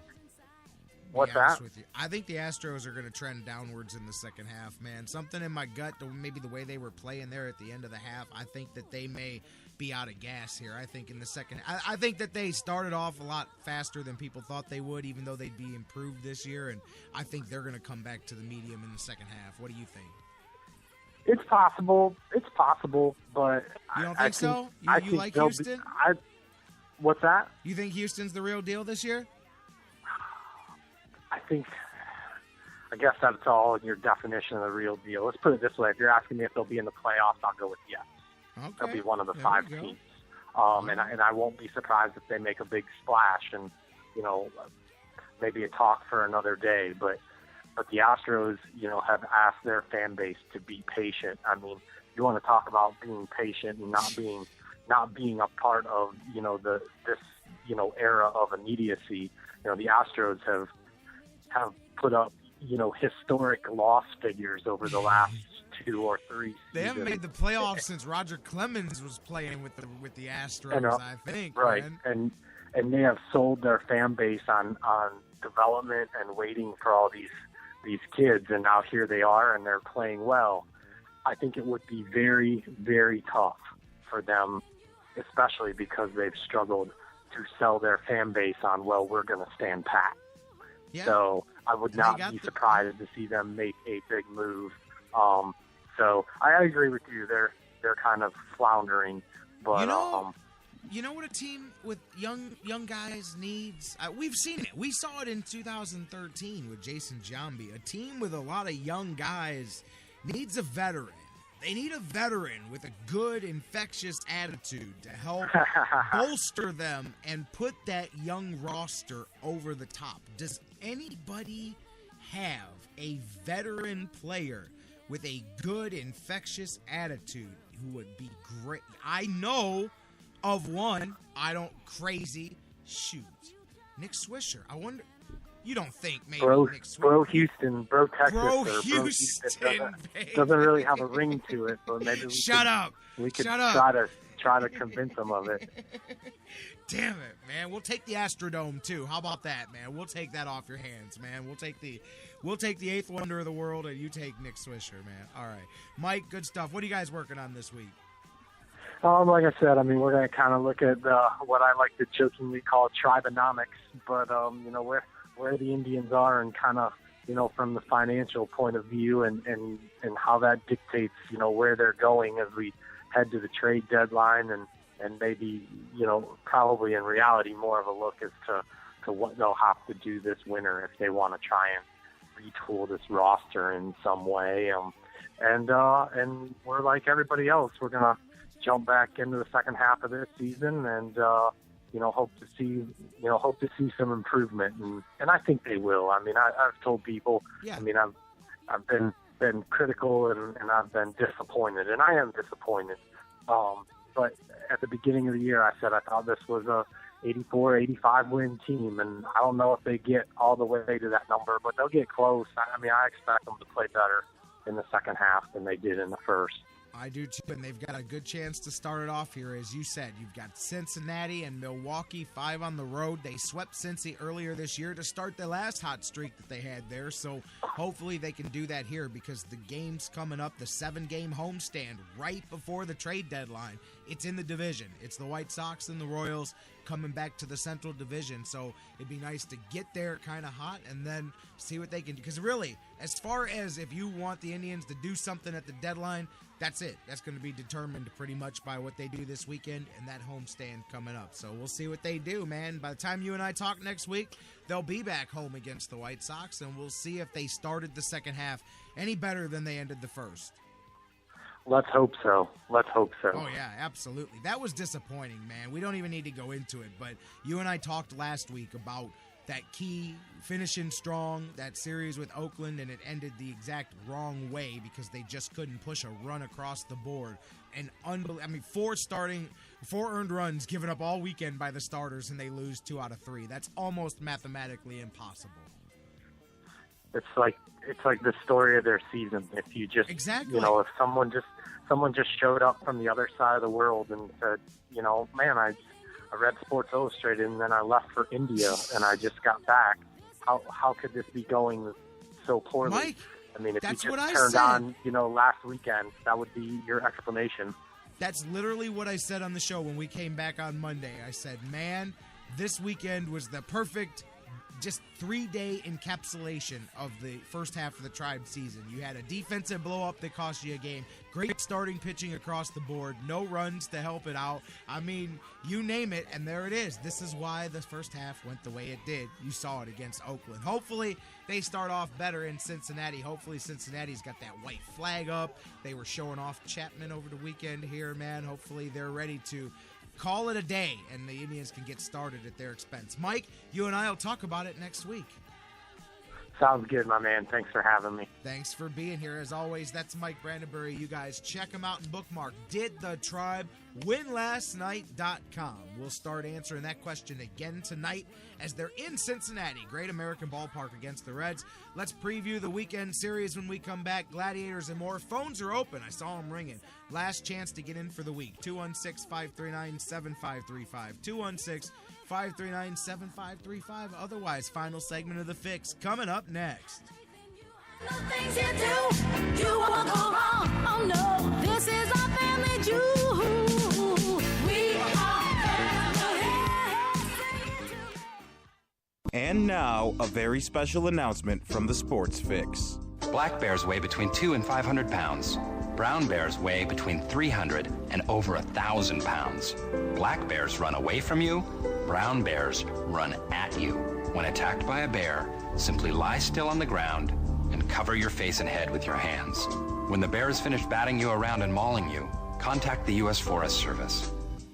What's that? I think the Astros are going to trend downwards in the second half, man. Something in my gut, maybe the way they were playing there at the end of the half, I think that they may be out of gas here. I think in the second, I think that they started off a lot faster than people thought they would, even though they'd be improved this year, and I think they're going to come back to the medium in the second half. What do you think? It's possible, but you don't think so? You like Houston? What's that? You think Houston's the real deal this year? I guess that's all in your definition of the real deal. Let's put it this way. If you're asking me if they'll be in the playoffs, I'll go with yes. Okay. They'll be one of the 5 teams. And I won't be surprised if they make a big splash and, you know, maybe a talk for another day. But the Astros, you know, have asked their fan base to be patient. I mean, you want to talk about being patient and not being a part of, you know, this, you know, era of immediacy. You know, the Astros have put up, you know, historic loss figures over the last 2 or 3 seasons. They haven't made the playoffs since Roger Clemens was playing with the Astros, I think. Right, man. And they have sold their fan base on development and waiting for all these kids, and now here they are, and they're playing well. I think it would be very, very tough for them, especially because they've struggled to sell their fan base on, well, we're going to stand pat. Yeah. So I would not be surprised to see them make a big move. So I agree with you. They're kind of floundering, but you know what a team with young guys needs? We've seen it. We saw it in 2013 with Jason Giambi. A team with a lot of young guys needs a veteran. They need a veteran with a good, infectious attitude to help bolster them and put that young roster over the top. Does anybody have a veteran player with a good, infectious attitude who would be great? I know of one. I don't crazy. Shoot. Nick Swisher. I wonder. You don't think maybe Nick Swisher. Bro Houston, Bro Texas. Bro Houston doesn't really have a ring to it, but maybe we could try to convince them of it. Damn it, man. We'll take the Astrodome too. How about that, man? We'll take that off your hands, man. We'll take the eighth wonder of the world, and you take Nick Swisher, man. All right. Mike, good stuff. What are you guys working on this week? Like I said, I mean, we're going to kind of look at what I like to jokingly call tribenomics, but, where the Indians are and kind of, from the financial point of view and how that dictates, where they're going as we head to the trade deadline and maybe, probably in reality more of a look as to what they'll have to do this winter if they want to try and retool this roster in some way. And we're like everybody else. We're going to jump back into the second half of this season and, hope to see some improvement, and I think they will. I mean, I've told people. Yeah. I mean, I've been critical and I've been disappointed, and I am disappointed. But at the beginning of the year, I said I thought this was a 84, 85 win team, and I don't know if they get all the way to that number, but they'll get close. I mean, I expect them to play better in the second half than they did in the first. I do too, and they've got a good chance to start it off here. As you said, you've got Cincinnati and Milwaukee, 5 on the road. They swept Cincy earlier this year to start the last hot streak that they had there, so hopefully they can do that here because the game's coming up, the 7-game homestand right before the trade deadline. It's in the division. It's the White Sox and the Royals coming back to the Central Division, so it'd be nice to get there kind of hot and then see what they can do. Because really, as far as if you want the Indians to do something at the deadline, that's it. That's going to be determined pretty much by what they do this weekend and that homestand coming up. So we'll see what they do, man. By the time you and I talk next week, they'll be back home against the White Sox, and we'll see if they started the second half any better than they ended the first. Let's hope so. Oh, yeah, absolutely. That was disappointing, man. We don't even need to go into it, but you and I talked last week about that key finishing strong, that series with Oakland, and it ended the exact wrong way because they just couldn't push a run across the board. And 4 earned runs given up all weekend by the starters, and they lose 2 out of 3. That's almost mathematically impossible. It's like the story of their season. If you just, if someone just showed up from the other side of the world and said, man, I read Sports Illustrated and then I left for India and I just got back. How could this be going so poorly? Mike, I mean, if that's you what just I turned said. on, last weekend, that would be your explanation. That's literally what I said on the show when we came back on Monday. I said, man, this weekend was the perfect just 3-day encapsulation of the first half of the Tribe season. You had a defensive blow-up that cost you a game, great starting pitching across the board, no runs to help it out. I mean, you name it, and there it is. This is why the first half went the way it did. You saw it against Oakland. Hopefully, they start off better in Cincinnati. Hopefully, Cincinnati's got that white flag up. They were showing off Chapman over the weekend here, man. Hopefully, they're ready to call it a day, and the Indians can get started at their expense. Mike, you and I will talk about it next week. Sounds good, my man. Thanks for having me. Thanks for being here. As always, that's Mike Brandenburry. You guys check him out and bookmark didthetribewinlastnight.com. We'll start answering that question again tonight as they're in Cincinnati. Great American Ballpark against the Reds. Let's preview the weekend series when we come back. Gladiators and more. Phones are open. I saw them ringing. Last chance to get in for the week. 216-539-7535. 216-539-7535. Otherwise, final segment of The Fix coming up next. The things you do, you won't go wrong. Oh no, this is our family jewel. We are family. And now, a very special announcement from the Sports Fix. Black bears weigh between 200 and 500 pounds. Brown bears weigh between 300 and over 1,000 pounds. Black bears run away from you. Brown bears run at you. When attacked by a bear, simply lie still on the ground and cover your face and head with your hands. When the bears finish batting you around and mauling you, contact the U.S. Forest Service.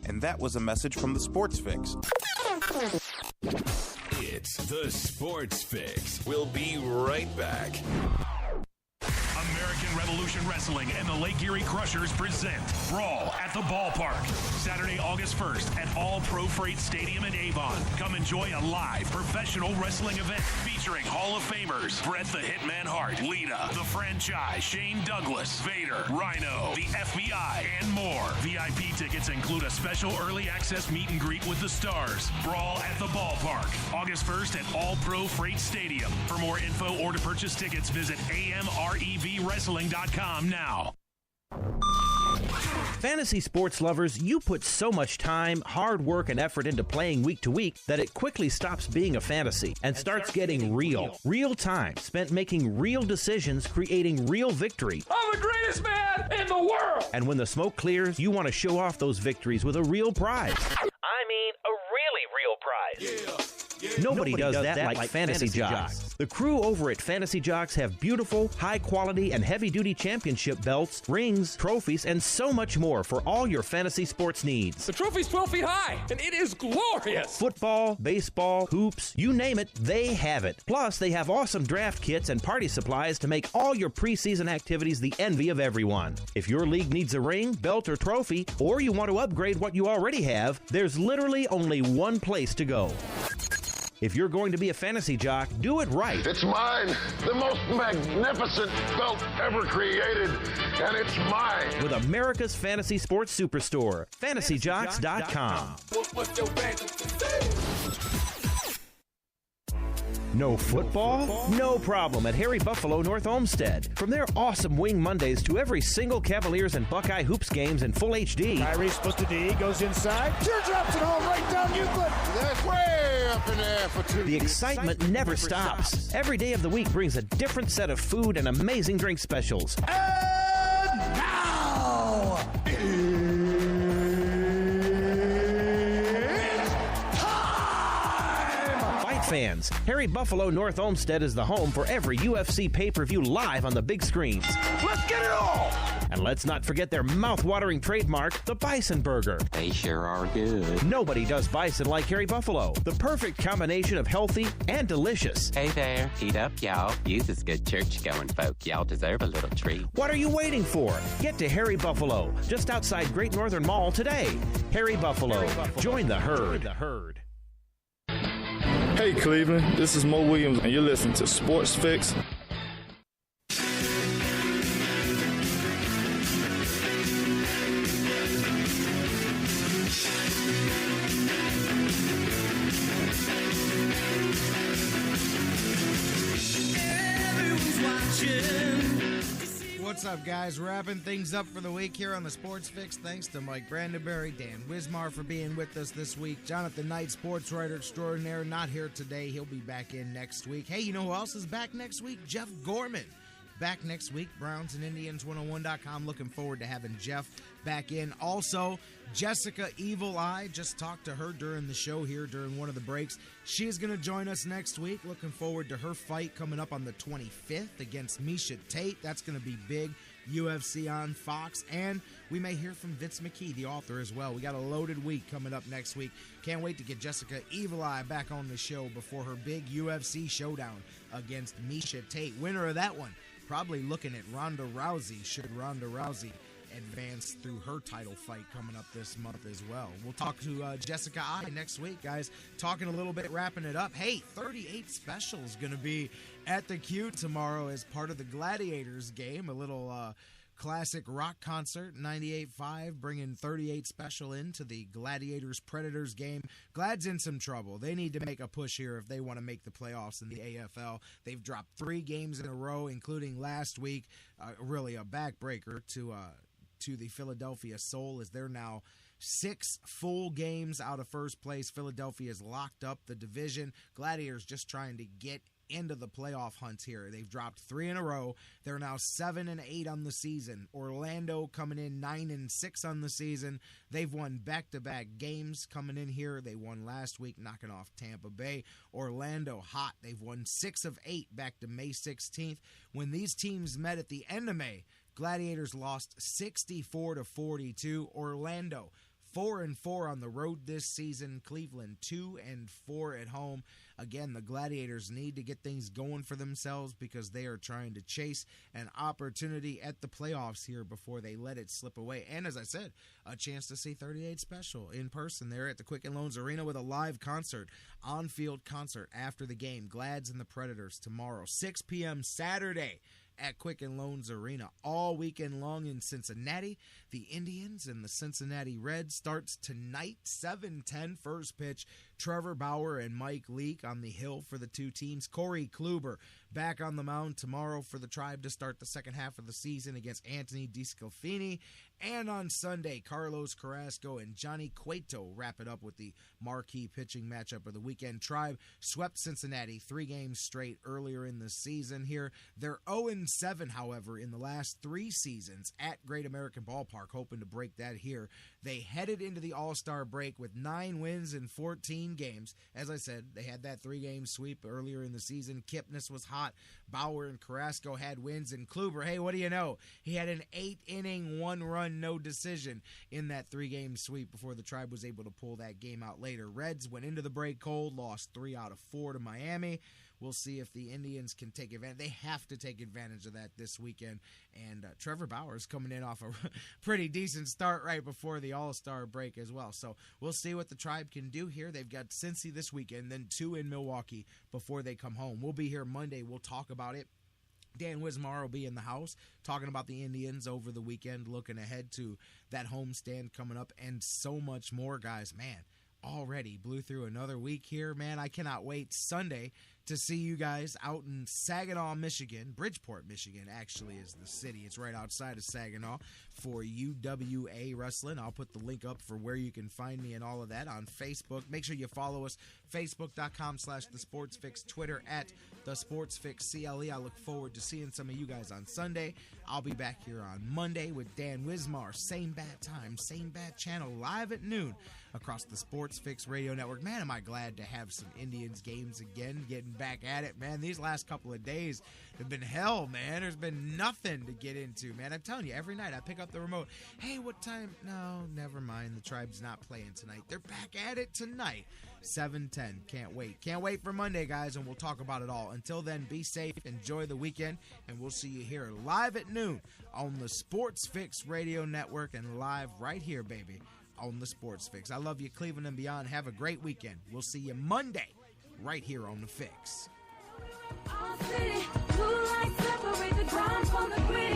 And that was a message from the Sports Fix. It's the Sports Fix. We'll be right back. American Revolution Wrestling and the Lake Erie Crushers present Brawl at the Ballpark. Saturday, August 1st at All Pro Freight Stadium in Avon. Come enjoy a live professional wrestling event featuring Hall of Famers Bret the Hitman Hart, Lita, The Franchise, Shane Douglas, Vader, Rhino, the FBI, and more. VIP tickets include a special early access meet and greet with the stars. Brawl at the Ballpark. August 1st at All Pro Freight Stadium. For more info or to purchase tickets, visit AMREVWrestling.com now. Fantasy sports lovers, you put so much time, hard work, and effort into playing week to week that it quickly stops being a fantasy and starts getting real. Real time spent making real decisions, creating real victory. I'm the greatest man in the world! And when the smoke clears, you want to show off those victories with a real prize. I mean, a really real prize. Nobody does that like Fantasy Jocks. The crew over at Fantasy Jocks have beautiful, high-quality, and heavy-duty championship belts, rings, trophies, and so much more for all your fantasy sports needs. The trophy's 12 feet high, and it is glorious! Football, baseball, hoops, you name it, they have it. Plus, they have awesome draft kits and party supplies to make all your preseason activities the envy of everyone. If your league needs a ring, belt, or trophy, or you want to upgrade what you already have, there's literally only one place to go. If you're going to be a fantasy jock, do it right. It's mine, the most magnificent belt ever created, and it's mine. With America's fantasy sports superstore, fantasyjocks.com. No football? No problem at Harry Buffalo North Olmsted. From their awesome Wing Mondays to every single Cavaliers and Buckeye Hoops games in full HD. Kyrie split to D, goes inside, teardrops it home right down Euclid. That's way up in there for two. The excitement never stops. Every day of the week brings a different set of food and amazing drink specials. And now, fans, Harry Buffalo North Olmsted is the home for every UFC pay-per-view live on the big screens. Let's get it all! And let's not forget their mouth-watering trademark, the Bison Burger. They sure are good. Nobody does bison like Harry Buffalo. The perfect combination of healthy and delicious. Hey there, eat up, y'all. You's as good church-going folk. Y'all deserve a little treat. What are you waiting for? Get to Harry Buffalo, just outside Great Northern Mall today. Harry Buffalo. Join the herd. Hey Cleveland, this is Mo Williams, and you're listening to Sports Fix. What's up, guys? Wrapping things up for the week here on the Sports Fix. Thanks to Mike Brandenberry, Dan Wismar for being with us this week. Jonathan Knight, sports writer extraordinaire, not here today. He'll be back in next week. Hey, you know who else is back next week? Jeff Gorman. Back next week, Browns and Indians101.com. Looking forward to having Jeff back in. Also, Jessica Evil Eye, just talked to her during the show here during one of the breaks. She's going to join us next week. Looking forward to her fight coming up on the 25th against Misha Tate. That's going to be big. UFC on Fox. And we may hear from Vince McKee, the author, as well. We got a loaded week coming up next week. Can't wait to get Jessica Evil Eye back on the show before her big UFC showdown against Misha Tate. Winner of that one, probably looking at Ronda Rousey, should Ronda Rousey advance through her title fight coming up this month as well. We'll talk to Jessica I next week, guys. Talking a little bit, wrapping it up. Hey, 38 Special is going to be at the Q tomorrow as part of the Gladiators game. A little classic rock concert, 98.5, bringing 38 Special into the Gladiators Predators game. Glad's in some trouble. They need to make a push here if they want to make the playoffs in the AFL. They've dropped 3 games in a row, including last week, really a backbreaker to the Philadelphia Soul, as they're now 6 full games out of first place. Philadelphia's locked up the division. Gladiators just trying to get into the playoff hunt here. They've dropped 3 in a row. They're now 7-8 on the season. Orlando coming in 9-6 on the season. They've won back-to-back games coming in here. They won last week, knocking off Tampa Bay. Orlando hot. They've won 6 of 8 back to May 16th. When these teams met at the end of May, Gladiators lost 64-42. Orlando 4-4 on the road this season. Cleveland 2-4 at home. Again, the Gladiators need to get things going for themselves because they are trying to chase an opportunity at the playoffs here before they let it slip away. And as I said, a chance to see 38 Special in person there at the Quicken Loans Arena with a live concert, on-field concert after the game. Glads and the Predators tomorrow, 6 p.m. Saturday at Quicken Loans Arena. All weekend long in Cincinnati. The Indians and the Cincinnati Reds starts tonight, 7:10 first pitch. Trevor Bauer and Mike Leake on the hill for the two teams. Corey Kluber back on the mound tomorrow for the Tribe to start the second half of the season against Anthony DeScalfini. And on Sunday, Carlos Carrasco and Johnny Cueto wrap it up with the marquee pitching matchup of the weekend. Tribe swept Cincinnati 3 games straight earlier in the season here. They're 0-7, however, in the last 3 seasons at Great American Ballpark, hoping to break that here. They headed into the All-Star break with 9 wins in 14 games. As I said, they had that 3-game sweep earlier in the season. Kipnis was hot. Bauer and Carrasco had wins, and Kluber, hey, what do you know? He had an 8-inning, 1-run, no decision in that 3-game sweep before the Tribe was able to pull that game out later. Reds went into the break cold, lost 3 out of 4 to Miami. We'll see if the Indians can take advantage. They have to take advantage of that this weekend. And Trevor Bauer is coming in off a pretty decent start right before the All-Star break as well. So we'll see what the Tribe can do here. They've got Cincy this weekend, then 2 in Milwaukee before they come home. We'll be here Monday. We'll talk about it. Dan Wismar will be in the house talking about the Indians over the weekend, looking ahead to that homestand coming up and so much more, guys. Man, already blew through another week here. Man, I cannot wait Sunday to see you guys out in Saginaw, Michigan. Bridgeport, Michigan, actually, is the city. It's right outside of Saginaw for UWA Wrestling. I'll put the link up for where you can find me and all of that on Facebook. Make sure you follow us, Facebook.com/TheSportsFix, Twitter @TheSportsFixCLE. I look forward to seeing some of you guys on Sunday. I'll be back here on Monday with Dan Wismar. Same bat time, same bat channel, live at noon across the Sports Fix Radio Network. Man, am I glad to have some Indians games again, getting back at it, man. These last couple of days have been hell, man. There's been nothing to get into, man. I'm telling you, every night I pick up the remote. Hey, what time? No, never mind. The Tribe's not playing tonight. They're back at it tonight. 7:10. Can't wait. Can't wait for Monday, guys, and we'll talk about it all. Until then, be safe, enjoy the weekend, and we'll see you here live at noon on the Sports Fix Radio Network and live right here, baby, on the Sports Fix. I love you, Cleveland and beyond. Have a great weekend. We'll see you Monday right here on the Fix. Our city, blue lights separate the ground from the green.